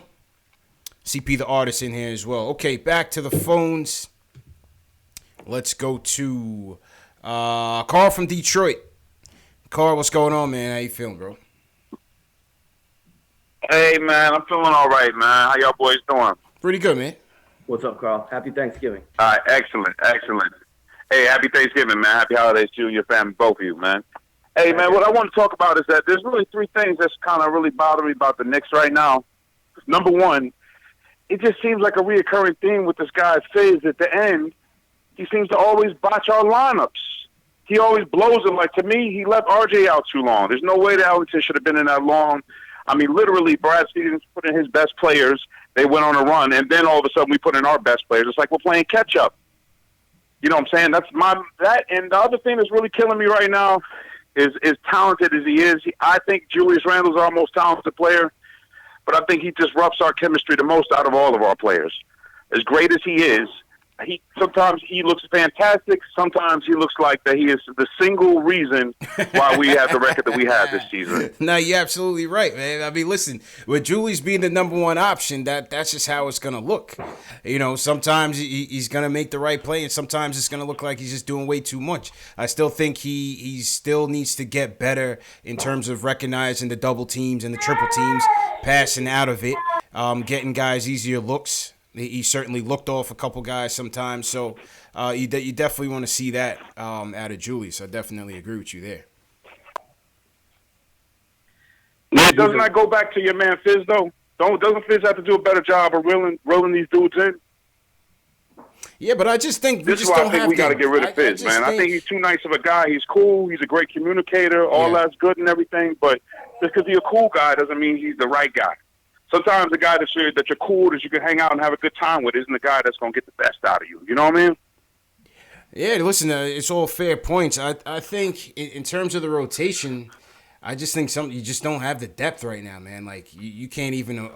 CP the artist in here as well. Okay, back to the phones. Let's go to Carl from Detroit. Carl, what's going on, man? How you feeling, bro? Hey, man, I'm feeling all right, man. How y'all boys doing? Pretty good, man. What's up, Carl? Happy Thanksgiving. All right, excellent. Hey, happy Thanksgiving, man. Happy holidays to you and your family, both of you, man. Hey, man, what I want to talk about is that there's really three things that's kind of really bothering me about the Knicks right now. Number one, it just seems like a reoccurring theme with this guy Fizz at the end. He seems to always botch our lineups. He always blows it. Like, to me, he left RJ out too long. There's no way that Ellington should have been in that long. I mean, literally, Brad Stevens put in his best players. They went on a run, and then all of a sudden we put in our best players. It's like we're playing catch-up. You know what I'm saying? And the other thing that's really killing me right now is talented as he is. I think Julius Randle's our most talented player, but I think he disrupts our chemistry the most out of all of our players. As great as he is, sometimes he looks fantastic. Sometimes he looks like that he is the single reason why we have the record that we have this season. No, you're absolutely right, man. I mean, listen, with Julius being the number one option, that's just how it's going to look. Sometimes he's going to make the right play, and sometimes it's going to look like he's just doing way too much. I still think he still needs to get better in terms of recognizing the double teams and the triple teams, passing out of it, getting guys easier looks. He certainly looked off a couple guys sometimes, so you definitely want to see that out of Julius. I definitely agree with you there. Man, doesn't that go back to your man Fizz, though? Doesn't Fizz have to do a better job of rolling these dudes in? Yeah, but I just think this is why I think we got to get rid of Fizz, man. I think he's too nice of a guy. He's cool. He's a great communicator. All that's good and everything, but just because he's a cool guy doesn't mean he's the right guy. Sometimes the guy that you're cool, that you can hang out and have a good time with, isn't the guy that's going to get the best out of you. You know what I mean? Yeah, listen, it's all fair points. I think in terms of the rotation, I just think you just don't have the depth right now, man. Like, you can't even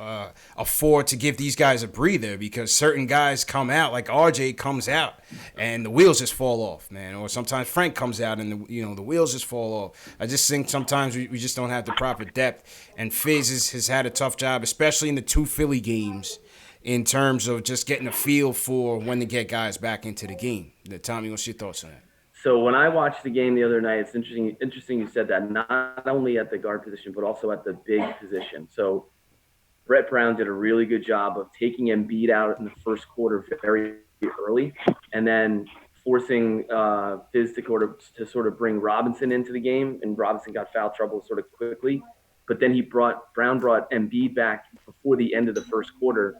afford to give these guys a breather because certain guys come out, like RJ comes out, and the wheels just fall off, man. Or sometimes Frank comes out, and the wheels just fall off. I just think sometimes we just don't have the proper depth. And Fizz has had a tough job, especially in the 2 Philly games, in terms of just getting a feel for when to get guys back into the game. Tommy, what's your thoughts on that? So when I watched the game the other night, it's interesting you said that, not only at the guard position, but also at the big position. So Brett Brown did a really good job of taking Embiid out in the first quarter very early, and then forcing Fizz to sort of bring Robinson into the game, and Robinson got foul trouble sort of quickly. But then Brown brought Embiid back before the end of the first quarter,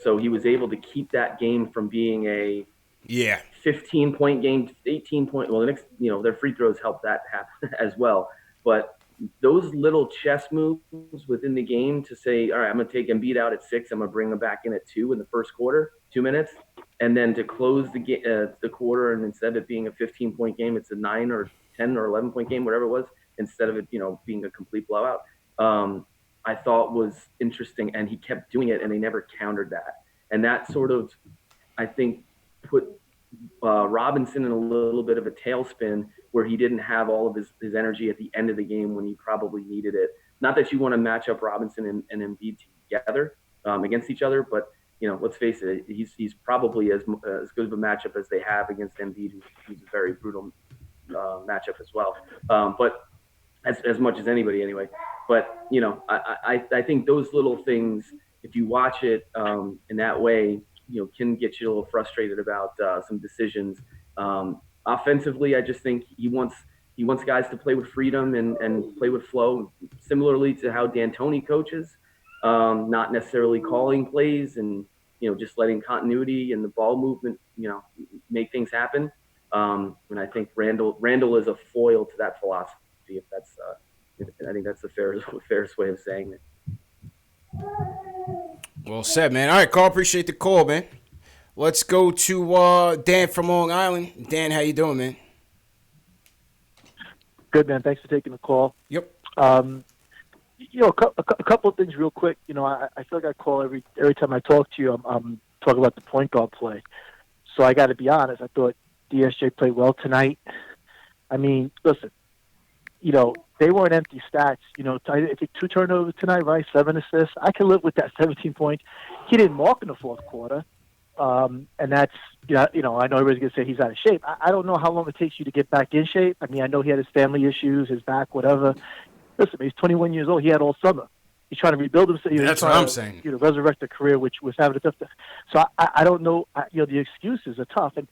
so he was able to keep that game from being a 15-point game, 18-point. Well, the Knicks, their free throws helped that happen as well. But those little chess moves within the game to say, all right, I'm going to take Embiid out at 6. I'm going to bring him back in at 2 in the first quarter, 2 minutes. And then to close the quarter, and instead of it being a 15-point game, it's a 9 or 10 or 11-point game, whatever it was, instead of it, being a complete blowout. I thought was interesting, and he kept doing it, and they never countered that. And that sort of, I think, put Robinson in a little bit of a tailspin where he didn't have all of his energy at the end of the game when he probably needed it. Not that you want to match up Robinson and Embiid together against each other, but let's face it, he's probably as good of a matchup as they have against Embiid, who's a very brutal matchup as well. But as much as anybody anyway. But I think those little things if you watch it in that way, can get you a little frustrated about some decisions. Offensively, I just think he wants guys to play with freedom and play with flow, similarly to how D'Antoni coaches, not necessarily calling plays and just letting continuity and the ball movement make things happen. And I think Randall is a foil to that philosophy. If that's I think that's the fairest way of saying it. Well said, man. All right, Carl, appreciate the call, man. Let's go to Dan from Long Island. Dan, how you doing, man? Good, man. Thanks for taking the call. Yep. A couple of things real quick. I feel like I call every time I talk to you, I'm talking about the point guard play. So I got to be honest. I thought DSJ played well tonight. I mean, listen, they weren't empty stats. I think 2 turnovers tonight, right? 7 assists. I can live with that 17 points. He didn't mark in the fourth quarter. And that's, I know everybody's going to say he's out of shape. I don't know how long it takes you to get back in shape. I mean, I know he had his family issues, his back, whatever. Listen, he's 21 years old. He had all summer. He's trying to rebuild himself. That's what I'm saying. Resurrect a career, which was having a tough time. So I don't know. The excuses are tough. And,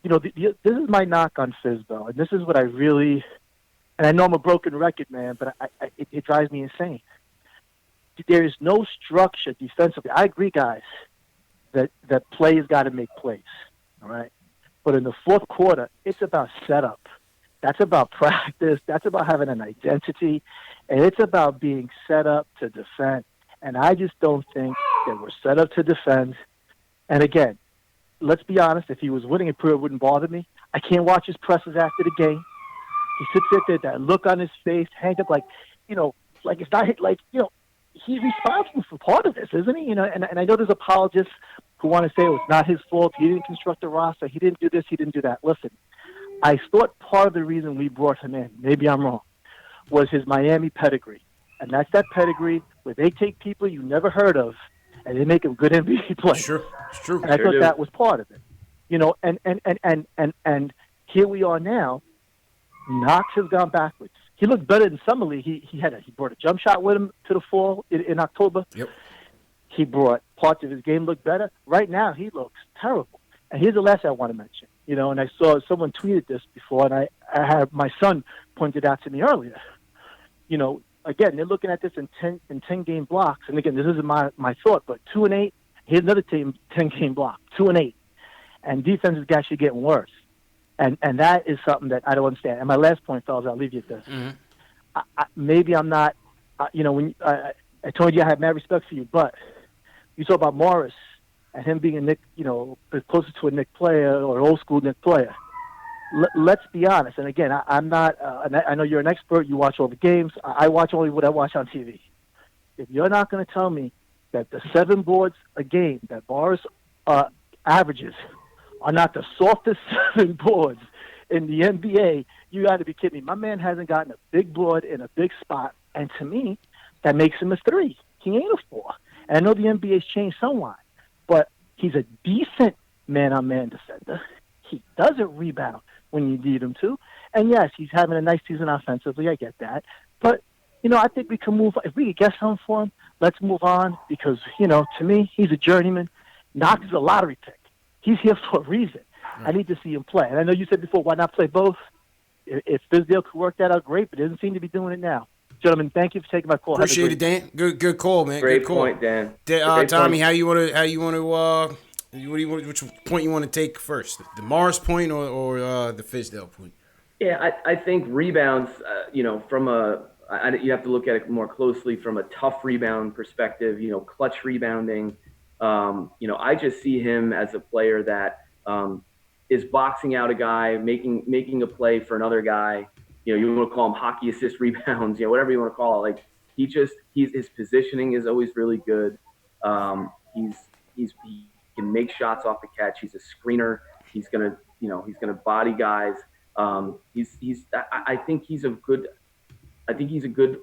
this is my knock on Fizdale. And this is what I really, and I know I'm a broken record, man, but it drives me insane. There is no structure defensively. I agree, guys, that players got to make plays, all right? But in the fourth quarter, it's about setup. That's about practice. That's about having an identity. And it's about being set up to defend. And I just don't think that we're set up to defend. And again, let's be honest, if he was winning, it wouldn't bother me. I can't watch his presses after the game. He sits there, that look on his face, hanged up like it's not like, he's responsible for part of this, isn't he? And I know there's apologists who want to say it was not his fault. He didn't construct the roster. He didn't do this. He didn't do that. Listen, I thought part of the reason we brought him in, maybe I'm wrong, was his Miami pedigree. And that's that pedigree where they take people you never heard of and they make them good NBA players. Sure, it's true. And I thought that was part of it. And here we are now. Knox has gone backwards. He looked better in summer league. He brought a jump shot with him to the fall in October. Yep. He brought parts of his game look better. Right now, he looks terrible. And here's the last thing I want to mention. And I saw someone tweeted this before, and I had my son pointed out to me earlier. Again, they're looking at this in 10 game blocks. And again, this isn't my thought, but 2 and 8. Here's another team 10 game block, 2 and 8, and defense is actually getting worse. And that is something that I don't understand. And my last point, fellas, I'll leave you at this. Mm-hmm. Maybe I'm not. When I told you I had mad respect for you, but you talk about Morris and him being a Knick, closer to a Knick player or an old school Knick player. Let's be honest. And again, I'm not. I know you're an expert. You watch all the games. I watch only what I watch on TV. If you're not going to tell me that the 7 boards a game that Morris averages are not the softest 7 boards in the NBA, you got to be kidding me. My man hasn't gotten a big board in a big spot, and to me, that makes him a 3. He ain't a 4. And I know the NBA's changed somewhat, but he's a decent man-on-man defender. He doesn't rebound when you need him to. And, yes, he's having a nice season offensively. I get that. But, I think we can move on. If we could get something for him, let's move on because, to me, he's a journeyman. Knox is a lottery pick. He's here for a reason. Right. I need to see him play. And I know you said before, why not play both? If Fizdale could work that out, great, but he doesn't seem to be doing it now. Gentlemen, thank you for taking my call. Appreciate it, Dan. Good call, man. Great good call. Point, Dan. Tommy, which point you want to take first? The Morris point or the Fizdale point? Yeah, I think rebounds, from you have to look at it more closely from a tough rebound perspective, clutch rebounding. I just see him as a player that is boxing out a guy, making a play for another guy. You want to call him hockey assist rebounds, whatever you want to call it. Like his positioning is always really good. He can make shots off the catch. He's a screener. He's gonna body guys. I think he's a good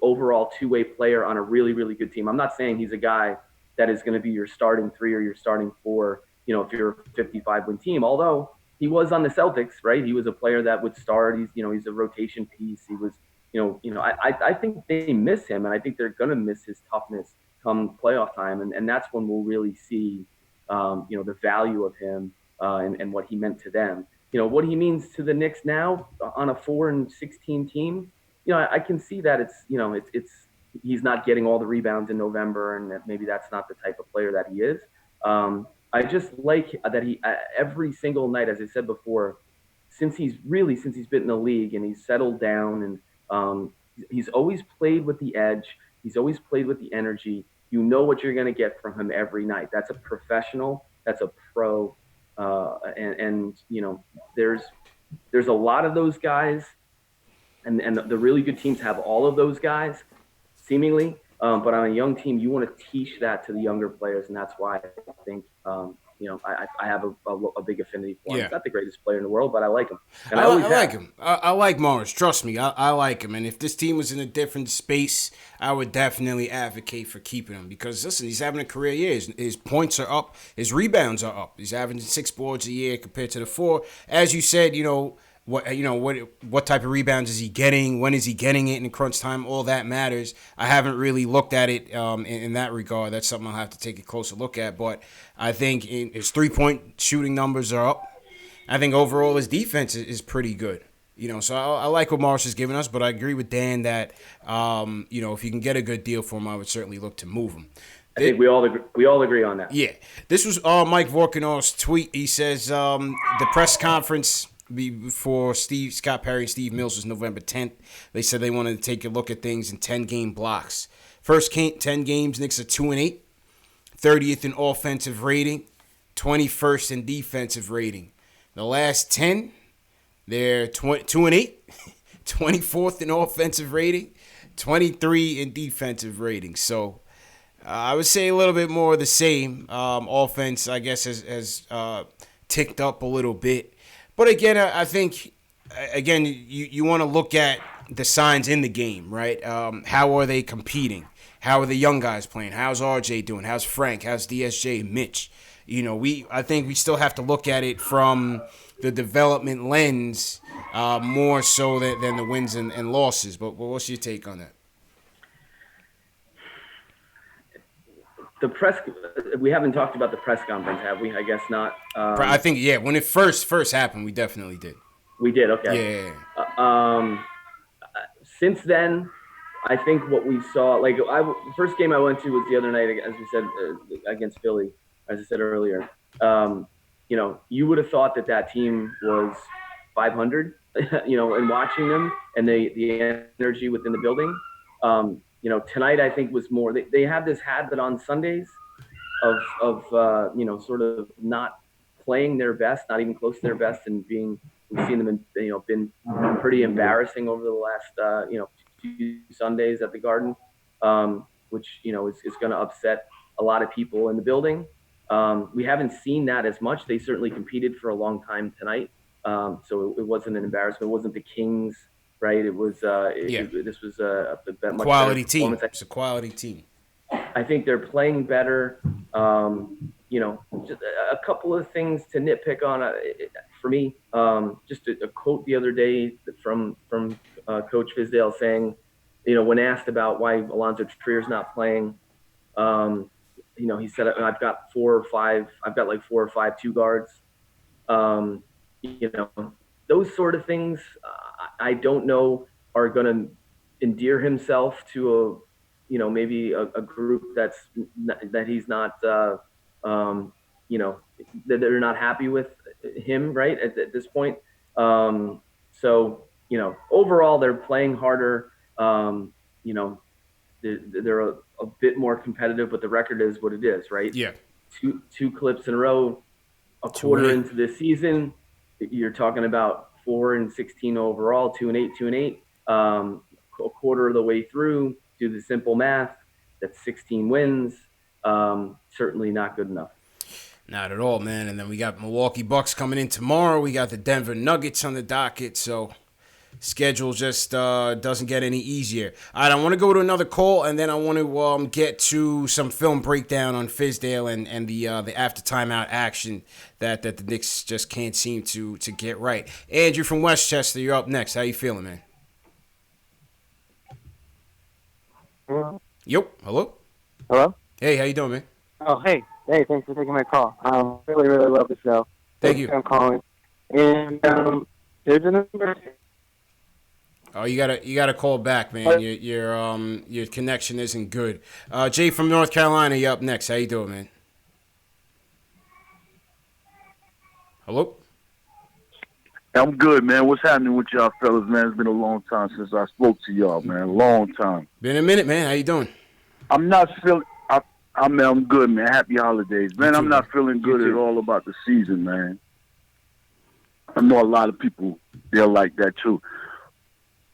overall 2-way player on a really, really good team. I'm not saying he's a guy that is going to be your starting 3 or your starting 4, if you're a 55-win team. Although he was on the Celtics, right? He was a player that would start. He's a rotation piece. He was, I think they miss him, and I think they're going to miss his toughness come playoff time, and that's when we'll really see, the value of him and what he meant to them. What he means to the Knicks now on a 4-16 team. I can see that it's he's not getting all the rebounds in November, and that maybe that's not the type of player that he is. I just like that he every single night, as I said before, since he's been in the league and he's settled down, and he's always played with the edge. He's always played with the energy. You know what you're going to get from him every night. That's a professional. That's a pro. And there's a lot of those guys, and the really good teams have all of those guys, seemingly. But on a young team, you want to teach that to the younger players, and that's why I think I have a big affinity for him. Yeah. He's not the greatest player in the world, but I like him. And I always like have. him. I like Morris. Trust me, I like him. And if this team was in a different space, I would definitely advocate for keeping him because, listen, he's having a career year. His points are up. His rebounds are up. He's averaging 6 boards a year compared to the 4. As you said, what type of rebounds is he getting? When is he getting it in crunch time? All that matters. I haven't really looked at it in that regard. That's something I'll have to take a closer look at. But I think his 3-point shooting numbers are up. I think overall his defense is pretty good. So I like what Morris is giving us, but I agree with Dan that if you can get a good deal for him, I would certainly look to move him. I think we all agree on that. Yeah, this was Mike Vorkanov's tweet. He says the press conference before Scott Perry and Steve Mills was November 10th. They said they wanted to take a look at things in 10-game blocks. First 10 games, Knicks are 2-8, 30th in offensive rating, 21st in defensive rating. The last 10, they're 2-8, 24th in offensive rating, 23 in defensive rating. So I would say a little bit more of the same. Offense, I guess, has ticked up a little bit. But again, I think, you want to look at the signs in the game, right? How are they competing? How are the young guys playing? How's RJ doing? How's Frank? How's DSJ? Mitch? I think we still have to look at it from the development lens more so than the wins and losses. But what's your take on that? The press, we haven't talked about the press conference, have we? I guess not. I think, when it first happened, we definitely did. We did, okay. Yeah. Since then, I think what we saw, the first game I went to was the other night, as we said, against Philly, as I said earlier. You would have thought that team was 500, and watching them and the energy within the building. Tonight I think was more. They have this habit on Sundays of sort of not playing their best, not even close to their best, and we've seen them been pretty embarrassing over the last few Sundays at the Garden, which is going to upset a lot of people in the building. We haven't seen that as much. They certainly competed for a long time tonight, so it wasn't an embarrassment. It wasn't the Kings. Right, it was. This was a much quality team. It's a quality team. I think they're playing better. Just a couple of things to nitpick on for me. Just a quote the other day from Coach Fizdale saying, when asked about why Alonzo Trier's not playing, he said, I've got 4 or 5. I've got like 4 or 5 2 guards. Those sort of things. I don't know are going to endear himself to maybe a group that he's not that they're not happy with him right at this point. So overall they're playing harder. They're a bit more competitive, but the record is what it is, right? Yeah. Two clips in a row, a quarter into the season, you're talking about 4-16 overall, 2-8. A quarter of the way through, do the simple math, that's 16 wins. Certainly not good enough. Not at all, man. And then we got Milwaukee Bucks coming in tomorrow. We got the Denver Nuggets on the docket. So schedule just doesn't get any easier. All right, I want to go to another call, and then I want to get to some film breakdown on Fizdale and the after timeout action that the Knicks just can't seem to get right. Andrew from Westchester, you're up next. How you feeling, man? Yep. Hello? Hello? Hey, how you doing, man? Oh, hey. Hey, thanks for taking my call. Really, really love the show. Thank you. I'm calling. And there's a number. Oh, you gotta call back, man. Your connection isn't good. Jay from North Carolina, you up next. How you doing, man? Hello? I'm good, man. What's happening with y'all fellas, man? It's been a long time since I spoke to y'all, man. Long time. Been a minute, man. How you doing? I'm not feeling. I'm good, man. Happy holidays, man. I'm not feeling good at all about the season, man. I know a lot of people they're like that too.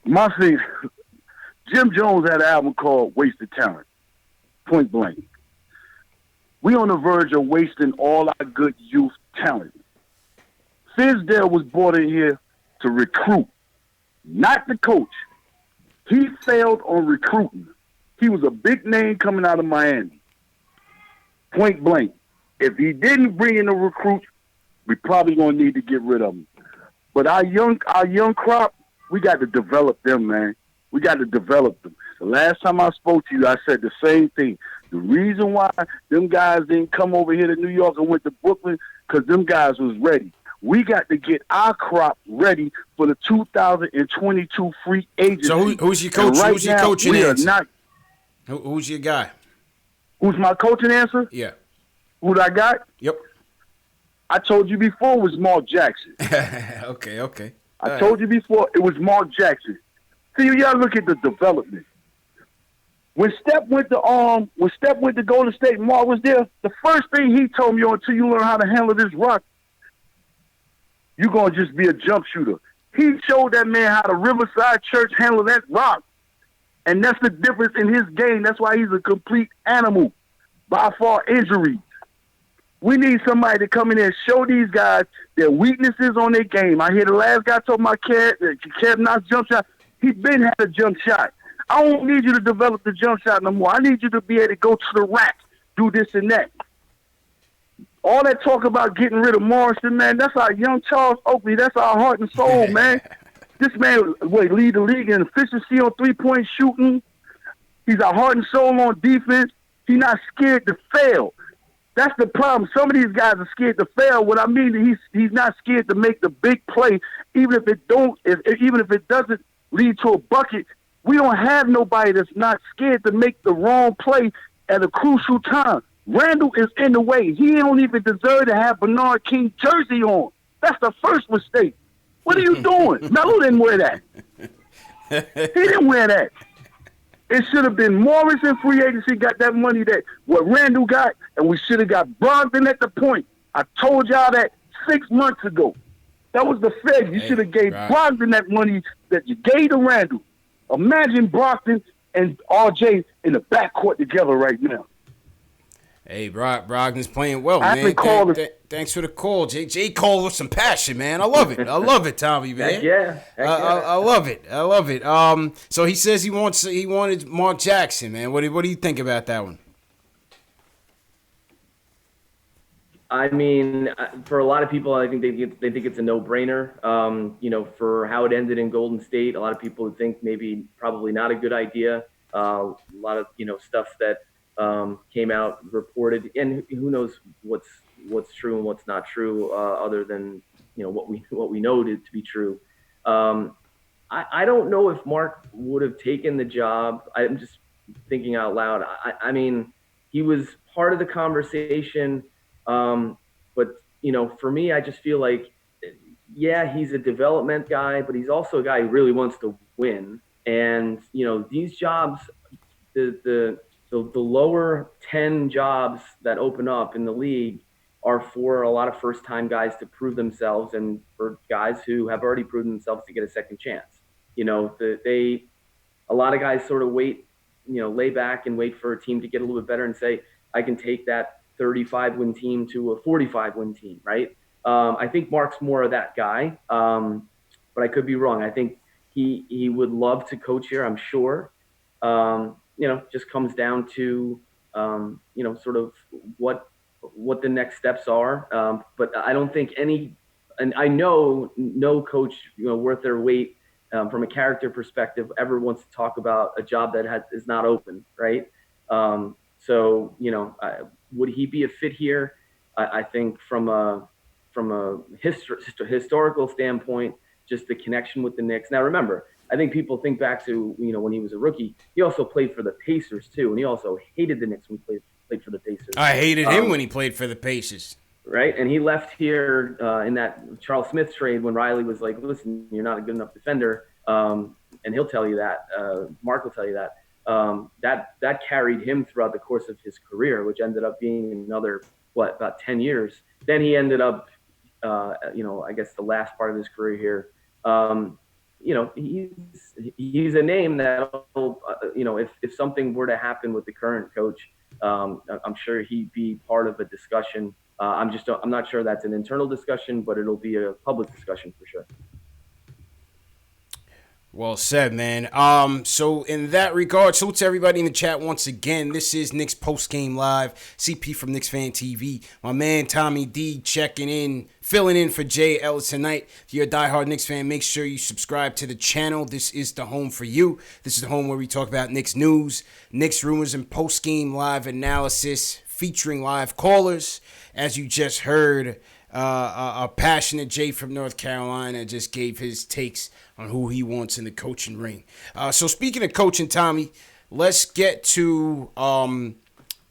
My thing, Jim Jones had an album called "Wasted Talent," point blank. We on the verge of wasting all our good youth talent. Fizdale was brought in here to recruit, not the coach. He failed on recruiting. He was a big name coming out of Miami. Point blank. If he didn't bring in a recruit, we probably gonna need to get rid of him. But our young crop, we got to develop them, man. We got to develop them. The last time I spoke to you, I said the same thing. The reason why them guys didn't come over here to New York and went to Brooklyn, because them guys was ready. We got to get our crop ready for the 2022 free agency. So who's your coach? Right who's your now, coaching we are answer? not. Who's your guy? Who's my coaching answer? Yeah. Who I got? Yep. I told you before it was Mark Jackson. Okay. I told you before it was Mark Jackson. See, you gotta look at the development. When Steph went to Golden State, Mark was there. The first thing he told me, until you learn how to handle this rock, you're gonna just be a jump shooter. He showed that man how the Riverside Church handle that rock. And that's the difference in his game. That's why he's a complete animal. By far injuries. We need somebody to come in there and show these guys their weaknesses on their game. I hear the last guy talking about Kev Knox jump shot. He been had a jump shot. I don't need you to develop the jump shot no more. I need you to be able to go to the rack, do this and that. All that talk about getting rid of Morrison, man, that's our young Charles Oakley. That's our heart and soul, man. This man, lead the league in efficiency on three-point shooting. He's our heart and soul on defense. He's not scared to fail. That's the problem. Some of these guys are scared to fail. What I mean is he's not scared to make the big play, even if it doesn't lead to a bucket. We don't have nobody that's not scared to make the wrong play at a crucial time. Randall is in the way. He don't even deserve to have Bernard King jersey on. That's the first mistake. What are you doing? Melo didn't wear that. He didn't wear that. It should have been Morris in free agency got that money that what Randall got, and we should have got Brogdon at the point. I told y'all that 6 months ago. That was the Fed. You should have gave Brogdon that money that you gave to Randall. Imagine Brogdon and RJ in the backcourt together right now. Hey, Brogdon's playing well, man. Thanks for the call, Jay. Jay called with some passion, man. I love it. I love it, Tommy, man. Heck yeah. I love it. I love it. So he says he wanted Mark Jackson, man. What do you think about that one? I mean, for a lot of people, I think they think it's a no-brainer. For how it ended in Golden State, a lot of people would think probably not a good idea. A lot of stuff that came out reported, and who knows what's true and what's not true, other than what we know to be true. I don't know if Mark would have taken the job. I'm just thinking out loud. I mean, he was part of the conversation, but for me, I just feel like, yeah, he's a development guy, but he's also a guy who really wants to win. And these jobs, the lower 10 jobs that open up in the league are for a lot of first-time guys to prove themselves, and for guys who have already proven themselves to get a second chance. A lot of guys sort of wait, lay back and wait for a team to get a little bit better and say, I can take that 35-win team to a 45-win team, right? I think Mark's more of that guy, but I could be wrong. I think he would love to coach here, I'm sure. Just comes down to, sort of what the next steps are. But I don't think and I know no coach, worth their weight from a character perspective ever wants to talk about a job that is not open, right? So, would he be a fit here? I think from a historical standpoint, just the connection with the Knicks. Now, remember, I think people think back to, when he was a rookie, he also played for the Pacers too, and he also hated the Knicks when he played for the Pacers. I hated him when he played for the Pacers. Right, and he left here in that Charles Smith trade when Riley was like, "Listen, you're not a good enough defender," and he'll tell you that. Mark will tell you that. That carried him throughout the course of his career, which ended up being another about 10 years. Then he ended up, I guess the last part of his career here. He's a name that, if something were to happen with the current coach, I'm sure he'd be part of a discussion. I'm not sure that's an internal discussion, but it'll be a public discussion for sure. Well said, man. So in that regard, salute to everybody in the chat once again. This is Knicks Postgame Live. CP from Knicks Fan TV. My man Tommy D checking in, filling in for Jay Ellis tonight. If you're a diehard Knicks fan, make sure you subscribe to the channel. This is the home for you. This is the home where we talk about Knicks news, Knicks rumors, and postgame live analysis featuring live callers. As you just heard, a passionate Jay from North Carolina just gave his takes on who he wants in the coaching ring. So speaking of coaching, Tommy, let's get to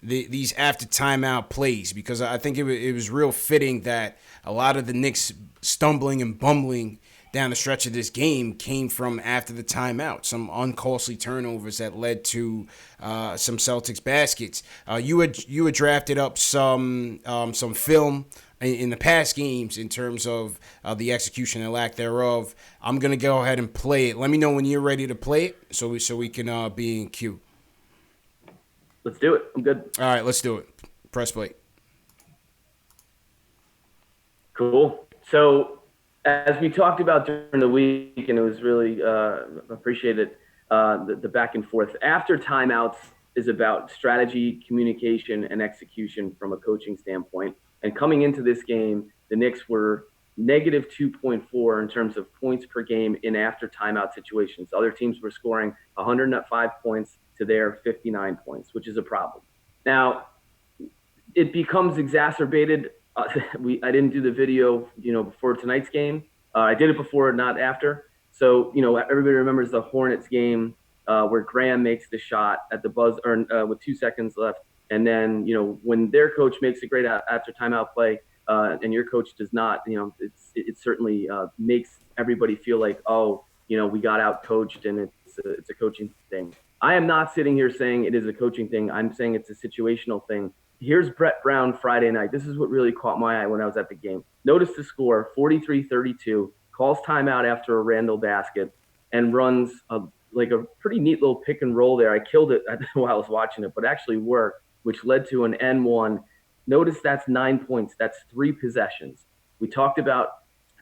these after timeout plays, because I think it was real fitting that a lot of the Knicks stumbling and bumbling down the stretch of this game came from after the timeout. Some uncostly turnovers that led to some Celtics baskets. You had drafted up some film in the past games in terms of the execution and lack thereof. I'm gonna go ahead and play it. Let me know when you're ready to play it, so we can be in queue. Let's do it. I'm good. All right, let's do it. Press play. Cool. So, as we talked about during the week, and it was really appreciated, the back and forth. After timeouts is about strategy, communication, and execution from a coaching standpoint. And coming into this game, the Knicks were negative 2.4 in terms of points per game in after timeout situations. Other teams were scoring 105 points to their 59 points, which is a problem. Now, it becomes exacerbated. I didn't do the video, before tonight's game. I did it before, not after. So, everybody remembers the Hornets game where Graham makes the shot at the buzzer with 2 seconds left. And then, when their coach makes a great after timeout play and your coach does not, it certainly makes everybody feel like, we got out coached and it's a coaching thing. I am not sitting here saying it is a coaching thing. I'm saying it's a situational thing. Here's Brett Brown Friday night. This is what really caught my eye when I was at the game. Notice the score, 43-32, calls timeout after a Randall basket and runs a pretty neat little pick and roll there. I killed it while I was watching it, but it actually worked, which led to an N1. Notice that's 9 points. That's 3 possessions. We talked about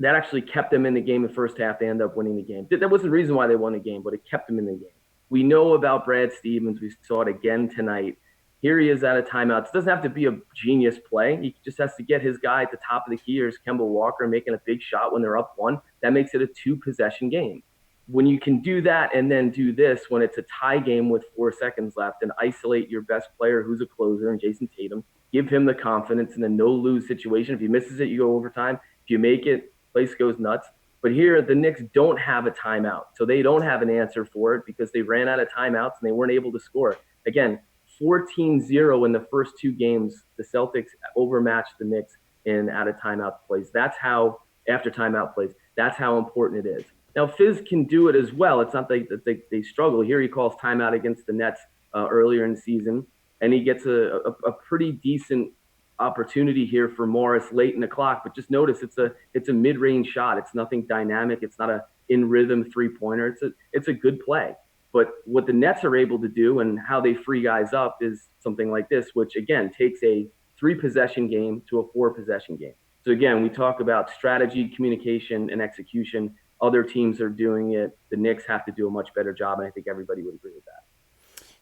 that actually kept them in the game the first half. They ended up winning the game. That wasn't the reason why they won the game, but it kept them in the game. We know about Brad Stevens. We saw it again tonight. Here he is at a timeout. It doesn't have to be a genius play. He just has to get his guy at the top of the key, or is Kemba Walker making a big shot when they're up 1. That makes it a 2-possession game. When you can do that and then do this when it's a tie game with 4 seconds left and isolate your best player who's a closer and Jason Tatum, give him the confidence in the no-lose situation. If he misses it, you go overtime. If you make it, place goes nuts. But here, the Knicks don't have a timeout, so they don't have an answer for it because they ran out of timeouts and they weren't able to score. Again, 14-0 in the first 2 games, the Celtics overmatched the Knicks in out-of-timeout plays. That's how, after timeout plays, that's how important it is. Now, Fizz can do it as well. It's not like that they struggle. Here he calls timeout against the Nets earlier in the season, and he gets a pretty decent opportunity here for Morris late in the clock. But just notice it's a mid-range shot. It's nothing dynamic. It's not a in-rhythm three-pointer. It's a good play. But what the Nets are able to do and how they free guys up is something like this, which, again, takes a 3-possession game to a 4-possession game. So, again, we talk about strategy, communication, and execution. Other teams are doing it. The Knicks have to do a much better job, and I think everybody would agree with that.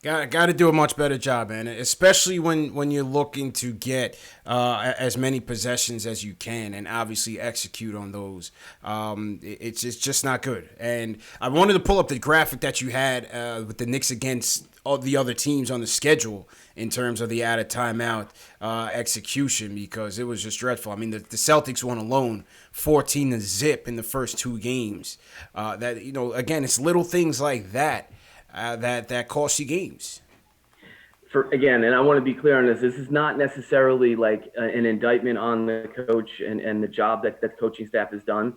Got to do a much better job, man, especially when you're looking to get as many possessions as you can and obviously execute on those. It's just not good. And I wanted to pull up the graphic that you had with the Knicks against all the other teams on the schedule in terms of the added timeout execution, because it was just dreadful. I mean, the Celtics won alone 14-0 in the first 2 games. That, again, it's little things like that that cost you games. Again, and I want to be clear on this. This is not necessarily like an indictment on the coach and the job that the coaching staff has done.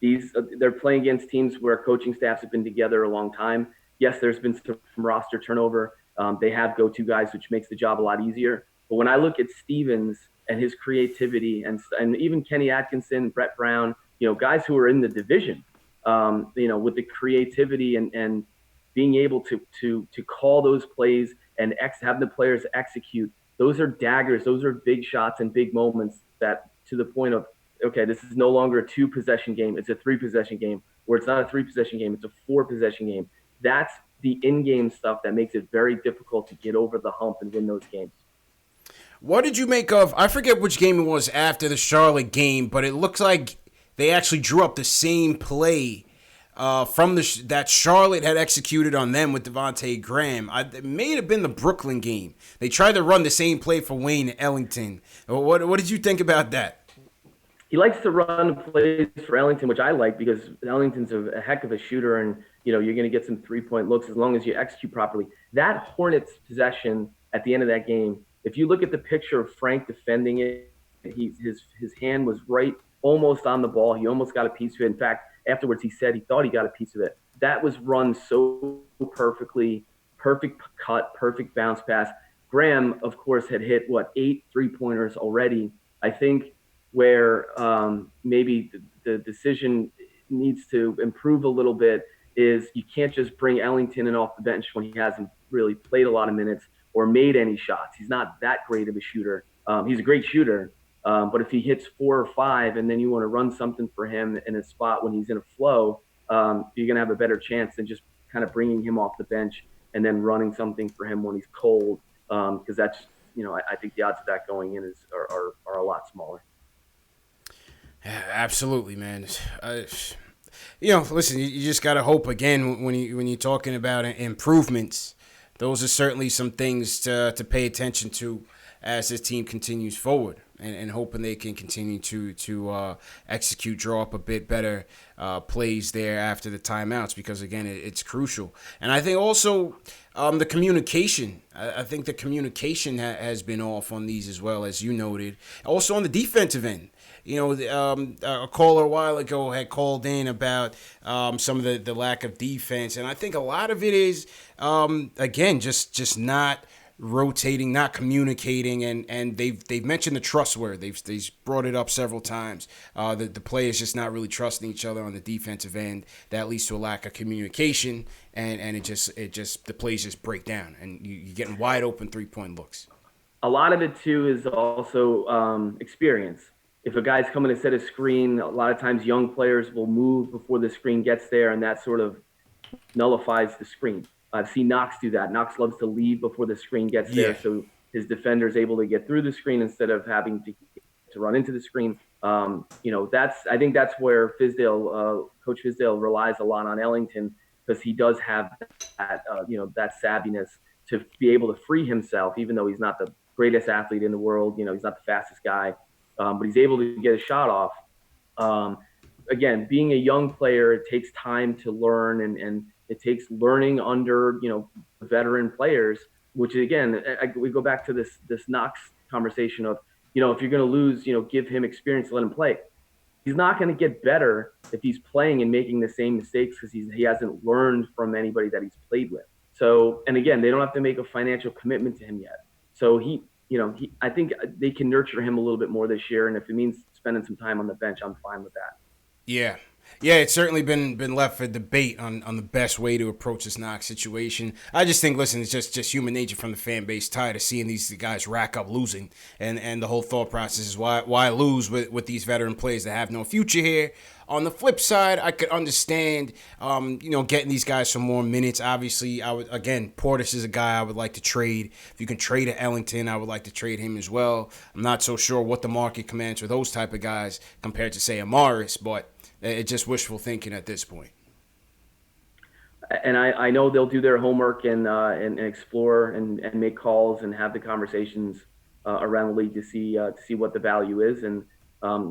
They're playing against teams where coaching staffs have been together a long time. Yes, there's been some roster turnover. They have go-to guys, which makes the job a lot easier. But when I look at Stevens and his creativity, and even Kenny Atkinson, Brett Brown, guys who are in the division, with the creativity and being able to call those plays and have the players execute, those are daggers. Those are big shots and big moments that, to the point of, okay, this is no longer a 2-possession game. It's a 3-possession game, or it's not a 3-possession game. It's a 4-possession game. That's the in-game stuff that makes it very difficult to get over the hump and win those games. What did you make of, I forget which game it was after the Charlotte game, but it looks like they actually drew up the same play that Charlotte had executed on them with Devontae Graham. It may have been the Brooklyn game. They tried to run the same play for Wayne Ellington. What did you think about that? He likes to run plays for Ellington, which I like, because Ellington's a heck of a shooter, and you're going to get some 3-point looks as long as you execute properly. That Hornets possession at the end of that game, if you look at the picture of Frank defending it, his hand was right almost on the ball. He almost got a piece of it. In fact, afterwards he said he thought he got a piece of it. That was run so perfectly, perfect cut, perfect bounce pass. Graham, of course, had hit 8 3-pointers already. I think where maybe the decision needs to improve a little bit is you can't just bring Ellington in off the bench when he hasn't really played a lot of minutes or made any shots. He's not that great of a shooter. He's a great shooter, but if he hits 4 or 5 and then you want to run something for him in a spot when he's in a flow, you're going to have a better chance than just kind of bringing him off the bench and then running something for him when he's cold, because that's, I think the odds of that going in are a lot smaller. Yeah, absolutely, man. Listen, you just gotta hope again when you're talking about improvements. Those are certainly some things to pay attention to as this team continues forward, and hoping they can continue to execute, draw up a bit better plays there after the timeouts, because again, it's crucial. And I think also the communication. I think the communication has been off on these as well, as you noted. Also on the defensive end. A caller a while ago had called in about some of the lack of defense, and I think a lot of it is, again, just not rotating, not communicating, and they've mentioned the trust word. They've brought it up several times. The players just not really trusting each other on the defensive end. That leads to a lack of communication, and it just the plays just break down, and you're getting wide open 3-point looks. A lot of it too is also experience. If a guy's coming to set a screen, a lot of times young players will move before the screen gets there, and that sort of nullifies the screen. I've seen Knox do that. Knox loves to leave before the screen gets there, so his defender is able to get through the screen instead of having to run into the screen. I think that's where Coach Fizdale relies a lot on Ellington, because he does have that savviness to be able to free himself, even though he's not the greatest athlete in the world. He's not the fastest guy. But he's able to get a shot off. Again, being a young player, it takes time to learn, and it takes learning under, veteran players, which again, we go back to this Knox conversation of, if you're going to lose, give him experience, let him play. He's not going to get better if he's playing and making the same mistakes, because he hasn't learned from anybody that he's played with. So, and again, they don't have to make a financial commitment to him yet. So I think they can nurture him a little bit more this year, and if it means spending some time on the bench, I'm fine with that. Yeah, it's certainly been left for debate on the best way to approach this Knox situation. I just think, listen, it's just human nature from the fan base, tired of seeing these guys rack up losing, and the whole thought process is why lose with these veteran players that have no future here. On the flip side, I could understand, getting these guys some more minutes. Obviously, Portis is a guy I would like to trade. If you can trade a Ellington, I would like to trade him as well. I'm not so sure what the market commands for those type of guys compared to, say, a Morris, but it's just wishful thinking at this point. and I know they'll do their homework and explore and make calls and have the conversations around the league to see what the value is, and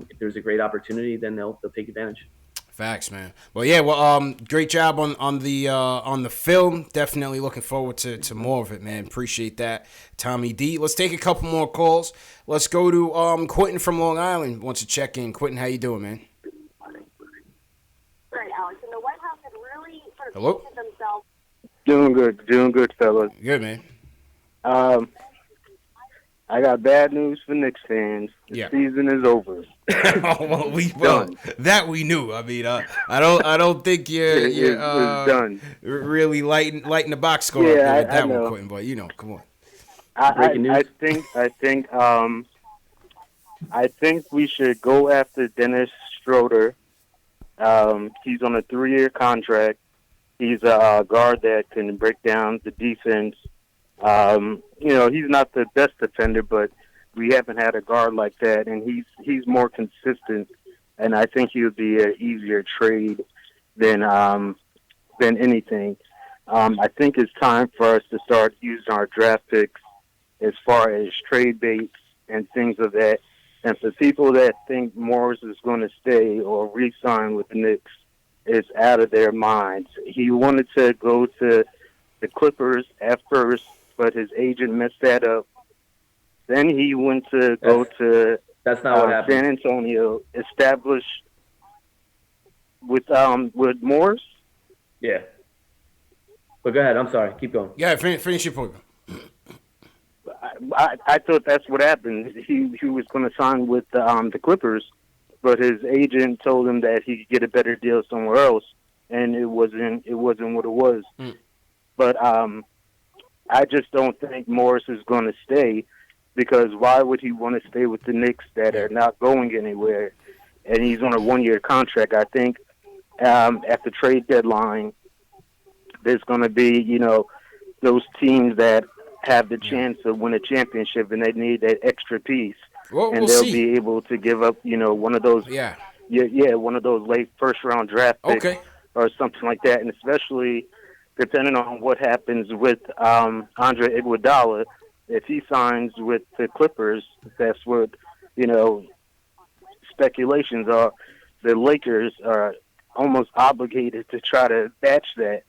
if there's a great opportunity, then they'll take advantage. Facts, man. Well, yeah. Well, great job on the film. Definitely looking forward to more of it, man. Appreciate that, Tommy D. Let's take a couple more calls. Let's go to Quentin from Long Island. Wants to check in. Quentin, how you doing, man? Great, Alex. And the White House had really sort of Hello? painted themselves. Doing good, fellas. Good, man. I got bad news for Knicks fans. The season is over. That we knew. I mean, I don't think you're done. Really lighting the box score up there with that one, Quentin. But come on. I think we should go after Dennis Schroeder. He's on a 3-year contract. He's a guard that can break down the defense. He's not the best defender, but we haven't had a guard like that, and he's more consistent. And I think he would be an easier trade than anything. I think it's time for us to start using our draft picks as far as trade baits and things of that. And for people that think Morris is going to stay or re-sign with the Knicks, it's out of their minds. He wanted to go to the Clippers at first, but his agent messed that up. Then he went to go to that's not what happened. San Antonio, established with Morris. Yeah. But go ahead. I'm sorry. Keep going. Yeah, finish your point. I thought that's what happened. He was going to sign with the Clippers, but his agent told him that he could get a better deal somewhere else, and it wasn't what it was. But I just don't think Morris is going to stay, because why would he want to stay with the Knicks that are not going anywhere? And he's on a 1-year contract. I think at the trade deadline, there's going to be, those teams that have the chance to win a championship, and they need that extra piece. Well, and they'll be able to give up, one of those, one of those late first-round draft picks or something like that. And especially depending on what happens with Andre Iguodala, if he signs with the Clippers, that's what, speculations are. The Lakers are almost obligated to try to match that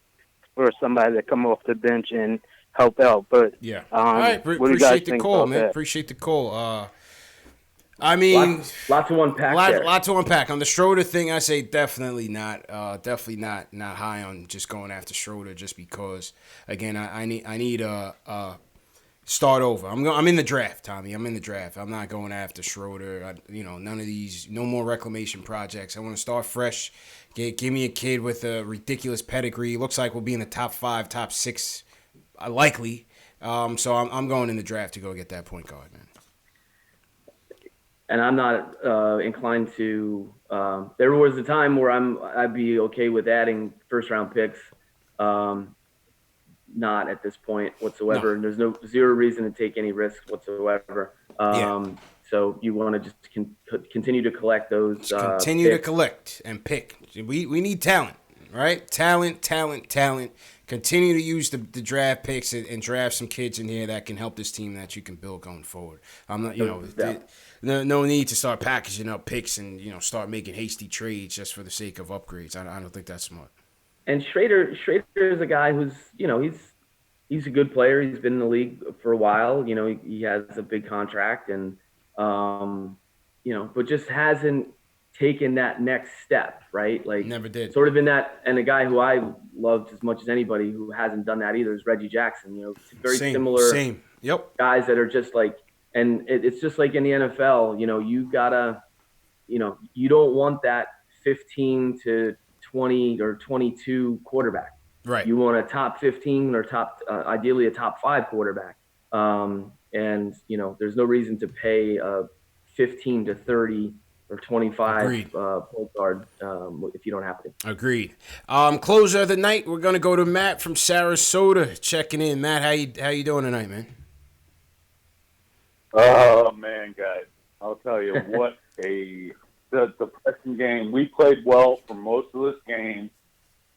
for somebody to come off the bench and help out. But all right, appreciate the call, man. Appreciate the call. I mean, lot to unpack. Lot to unpack on the Schroeder thing. I say definitely not. Definitely not high on just going after Schroeder, just because. Again, I need a start over. I'm in the draft, Tommy. I'm in the draft. I'm not going after Schroeder. None of these. No more reclamation projects. I want to start fresh. Give me a kid with a ridiculous pedigree. Looks like we'll be in the top 5, top 6, likely. So I'm going in the draft to go get that point guard, man. And I'm not inclined to. There was a time where I'd be okay with adding first-round picks. Not at this point whatsoever. And there's zero reason to take any risk whatsoever. So you want to just continue to collect those. Continue to collect and pick. We need talent, right? Talent. Continue to use the draft picks and draft some kids in here that can help this team that you can build going forward. I'm not, no need to start packaging up picks and start making hasty trades just for the sake of upgrades. I don't think that's smart. And Schrader is a guy who's he's a good player. He's been in the league for a while. He has a big contract and but just hasn't taken that next step, right? Like never did. Sort of in that, and a guy who I loved as much as anybody who hasn't done that either is Reggie Jackson. Very similar guys that are just like, and it's just like in the NFL, you gotta, you don't want that 15 to 20 or 22 quarterback. Right. You want a top 15 or ideally a top 5 quarterback. And there's no reason to pay a 15 to 30 or 25 point guard if you don't have to. Agreed. Closer of the night, we're gonna go to Matt from Sarasota checking in. Matt, how you doing tonight, man? Oh man, guys, I'll tell you what the depressing game. We played well for most of this game,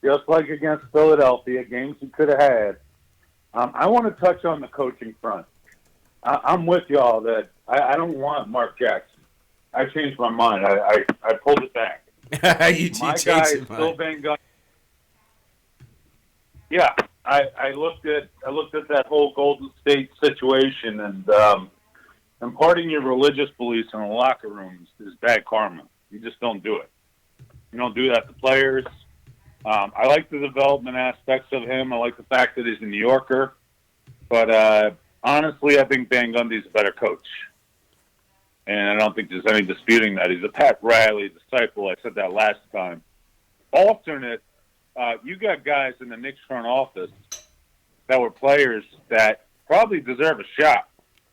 just like against Philadelphia, games he could have had. I want to touch on the coaching front. I'm with y'all that I don't want Mark Jackson. I changed my mind. I pulled it back. My guy is still Van Gundy. Yeah, I looked at that whole Golden State situation, and imparting your religious beliefs in the locker rooms is bad karma. You just don't do it. You don't do that to players. I like the development aspects of him. I like the fact that he's a New Yorker. But honestly, I think Van Gundy's a better coach. And I don't think there's any disputing that. He's a Pat Riley disciple. I said that last time. Alternate, you got guys in the Knicks front office that were players that probably deserve a shot.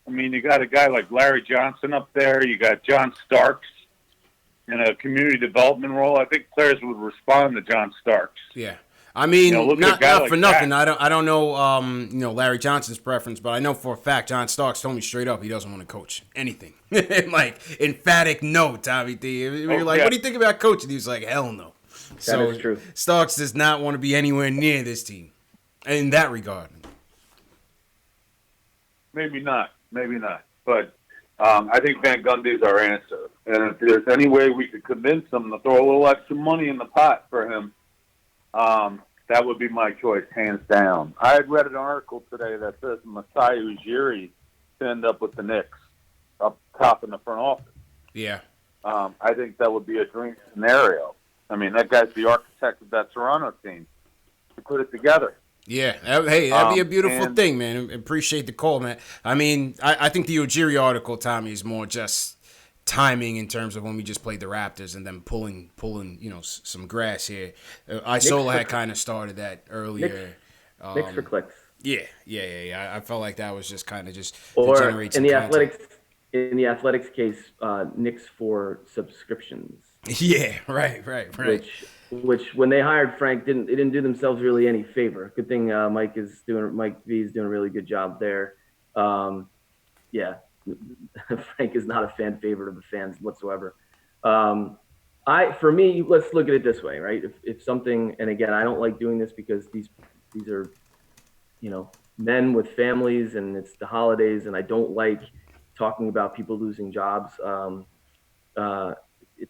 I mean, you got a guy like Larry Johnson up there. You got John Starks in a community development role. I think players would respond to John Starks. Yeah. I mean, not like for nothing. that. I don't know Larry Johnson's preference, but I know for a fact John Starks told me straight up he doesn't want to coach anything. Like emphatic no, Tommy D. We were like, what do you think about coaching? He was like, hell no. That is true. Starks does not want to be anywhere near this team in that regard. Maybe not. But I think Van Gundy's our answer. And if there's any way we could convince him to throw a little extra money in the pot for him, that would be my choice, hands down. I had read an article today that says Masai Ujiri to end up with the Knicks up top in the front office. Yeah. I think that would be a dream scenario. I mean, that guy's the architect of that Toronto team to put it together. Yeah. Hey, that'd be a beautiful thing, man. Appreciate the call, man. I mean, I think the Ujiri article, Tommy, is more just timing in terms of when we just played the Raptors and then pulling some grass here. Isola had kind of started that earlier. Knicks for clicks. Yeah. I felt like that was just kind of just or to generate some in the content. in the Athletics case, Knicks for subscriptions. Yeah, right. Which when they hired Frank didn't do themselves really any favor. Good thing Mike V is doing a really good job there. Yeah. Frank is not a fan favorite of the fans whatsoever. For me, let's look at it this way, right? If something, and again, I don't like doing this because these are, men with families and it's the holidays, and I don't like talking about people losing jobs. It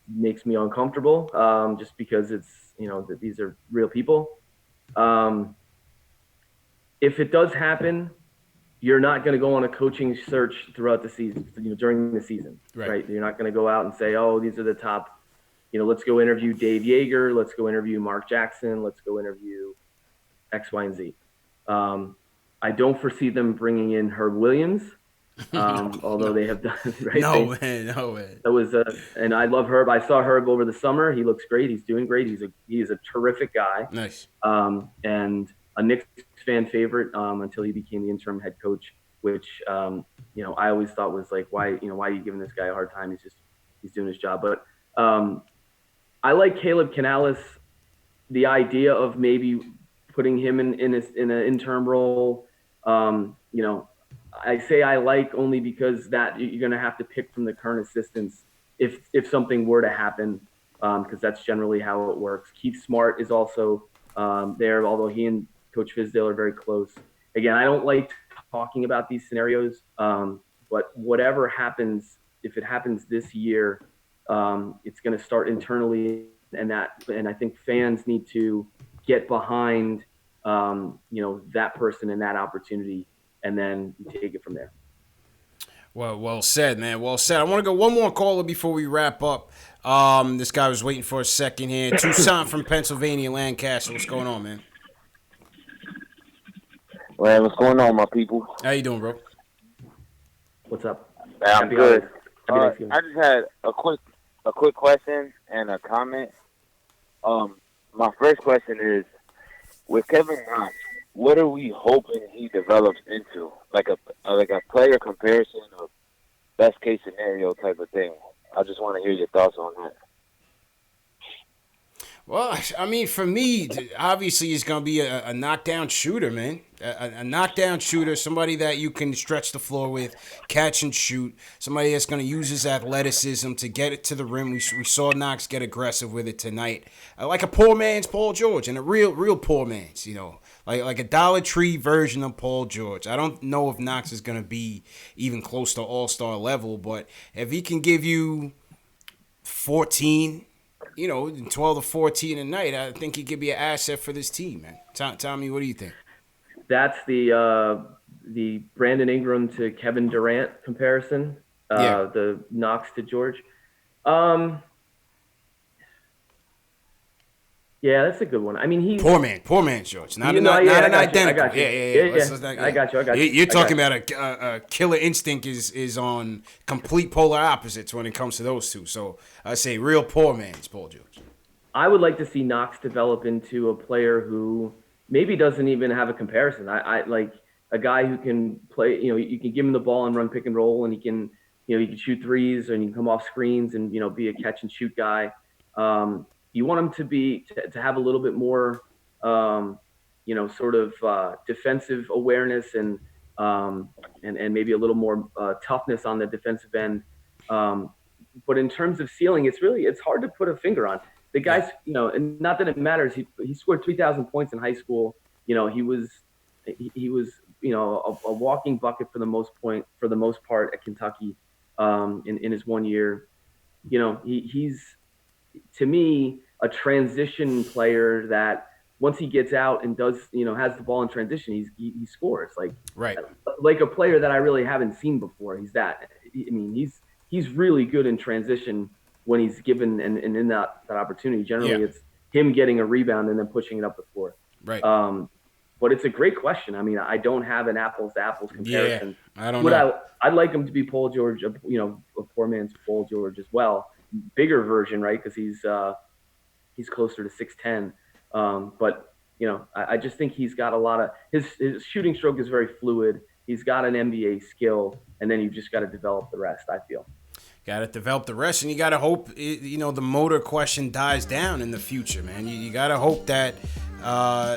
makes me uncomfortable, just because it's, that these are real people. If it does happen, you're not going to go on a coaching search throughout the season, during the season, right? You're not going to go out and say, oh, these are the top, let's go interview Dave Yeager. Let's go interview Mark Jackson. Let's go interview X, Y, and Z. I don't foresee them bringing in Herb Williams, although they have done, right? No way. That was, and I love Herb. I saw Herb over the summer. He looks great. He's doing great. He's a terrific guy. Nice. And a Knicks fan favorite until he became the interim head coach, which I always thought was like, why are you giving this guy a hard time? He's doing his job. But I like Caleb Canales. The idea of maybe putting him in an interim role, I say I like only because that you're going to have to pick from the current assistants if something were to happen, because that's generally how it works. Keith Smart is also there, although he and Coach Fizdale are very close. Again, I don't like talking about these scenarios, but whatever happens, if it happens this year, it's going to start internally, and I think fans need to get behind, that person and that opportunity, and then you take it from there. Well said, man. Well said. I want to go one more caller before we wrap up. This guy was waiting for a second here. Toussaint from Pennsylvania, Lancaster. What's going on, man? Man, what's going on, my people? How you doing, bro? What's up? I'm good. I Happy just had a quick question and a comment. My first question is, with Kevin Knox, what are we hoping he develops into? Like a player comparison or best case scenario type of thing. I just want to hear your thoughts on that. Well, I mean, for me, obviously, he's going to be a knockdown shooter, man. A knockdown shooter, somebody that you can stretch the floor with, catch and shoot, somebody that's going to use his athleticism to get it to the rim. We saw Knox get aggressive with it tonight. Like a poor man's Paul George, and a real poor man's, like a Dollar Tree version of Paul George. I don't know if Knox is going to be even close to all-star level, but if he can give you 14, 12 to 14 a night, I think he could be an asset for this team, man. Tommy, what do you think? That's the Brandon Ingram to Kevin Durant comparison. The Knox to George. Yeah, that's a good one. I mean, he's poor man, George. Not an identical. I got you. You're talking about a killer instinct is on complete polar opposites when it comes to those two. So I say real poor man's Paul George. I would like to see Knox develop into a player who maybe doesn't even have a comparison. I like a guy who can play. You can give him the ball and run pick and roll, and he can shoot threes and he can come off screens and be a catch and shoot guy. You want him to have a little bit more, defensive awareness and maybe a little more toughness on the defensive end. But in terms of ceiling, it's hard to put a finger on. The guy's, and not that it matters. He scored 3,000 points in high school. He was a walking bucket for the most part at Kentucky in his 1 year. He's to me a transition player that once he gets out and does, has the ball in transition, he scores like a player that I really haven't seen before. He's that. I mean, he's really good in transition when he's given and in that opportunity. Generally, it's him getting a rebound and then pushing it up the floor. Right. But it's a great question. I mean, I don't have an apples to apples comparison. I don't know. I'd like him to be Paul George, a poor man's Paul George as well. Bigger version, right? Because he's closer to 6'10". But I just think he's got a lot of his shooting stroke is very fluid. He's got an NBA skill, and then you've just got to develop the rest, I feel. Got to develop the rest, and you got to hope the motor question dies down in the future, man. You got to hope that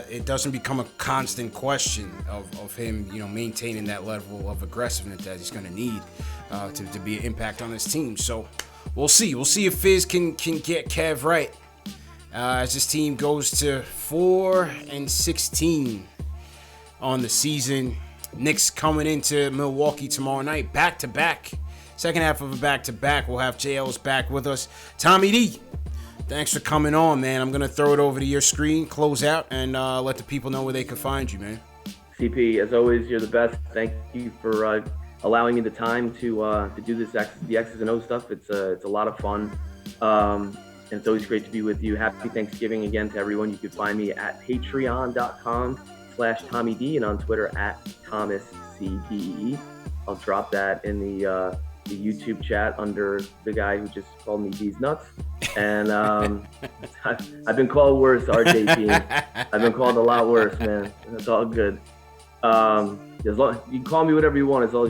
it doesn't become a constant question of him, maintaining that level of aggressiveness that he's going to need to be an impact on his team. So we'll see. We'll see if Fizz can get Kev right as this team goes to 4-16 on the season. Knicks coming into Milwaukee tomorrow night, back-to-back. Second half of a back-to-back. We'll have JL's back with us. Tommy D, thanks for coming on, man. I'm going to throw it over to your screen, close out, and let the people know where they can find you, man. CP, as always, you're the best. Thank you for allowing me the time to do this the X's and O stuff. It's a lot of fun. And it's always great to be with you. Happy Thanksgiving again to everyone. You can find me at patreon.com/TommyD and on Twitter at ThomasCDE. I'll drop that in the YouTube chat under the guy who just called me D's nuts. And I've been called worse, RJT. I've been called a lot worse, man. It's all good. You can call me whatever you want as long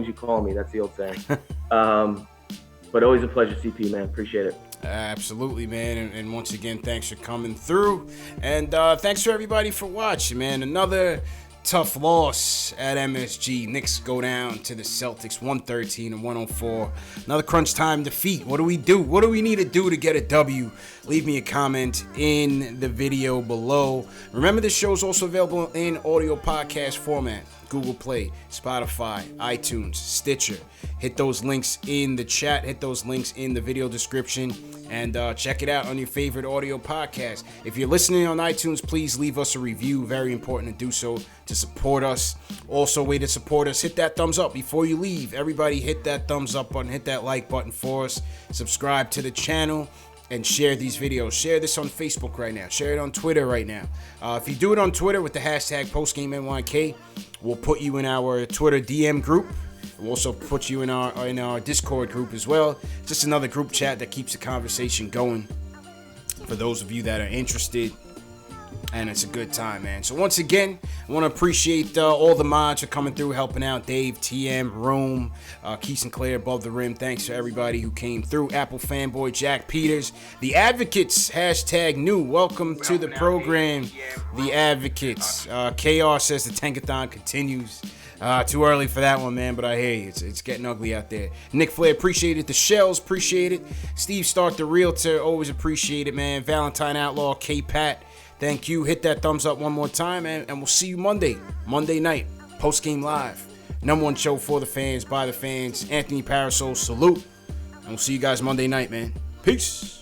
as you call me. That's the old saying. But always a pleasure, CP, man. Appreciate it. Absolutely, man. And once again, thanks for coming through. And thanks for everybody for watching, man. Another tough loss at MSG. Knicks go down to the Celtics 113-104. Another crunch time defeat. What do we do? What do we need to do to get a W? Leave me a comment in the video below. Remember, this show is also available in audio podcast format. Google Play, Spotify, iTunes, Stitcher. Hit those links in the chat. Hit those links in the video description. And check it out on your favorite audio podcast. If you're listening on iTunes, please leave us a review. Very important to do so to support us. Also, a way to support us, hit that thumbs up before you leave. Everybody hit that thumbs up button. Hit that like button for us. Subscribe to the channel. And share these videos. Share this on Facebook right now. Share it on Twitter right now. If you do it on Twitter with the hashtag PostgameNYK, we'll put you in our Twitter DM group. We'll also put you in our Discord group as well. Just another group chat that keeps the conversation going for those of you that are interested. and it's a good time, man. So once again, I want to appreciate all the mods for coming through, helping out. Dave, TM, Rome, Keith and Claire, Above the Rim. Thanks to everybody who came through. Apple Fanboy, Jack Peters. The Advocates, #new. Welcome to the program, The Advocates. KR says the Tankathon continues. Too early for that one, man, but I hear you. It's getting ugly out there. Nick Flair, appreciate it. The Shells, appreciate it. Steve Stark, the Realtor, always appreciate it, man. Valentine Outlaw, K-Pat, thank you. Hit that thumbs up one more time, and we'll see you Monday night, Postgame Live. #1 show for the fans, by the fans. Anthony Parasol, salute. And we'll see you guys Monday night, man. Peace.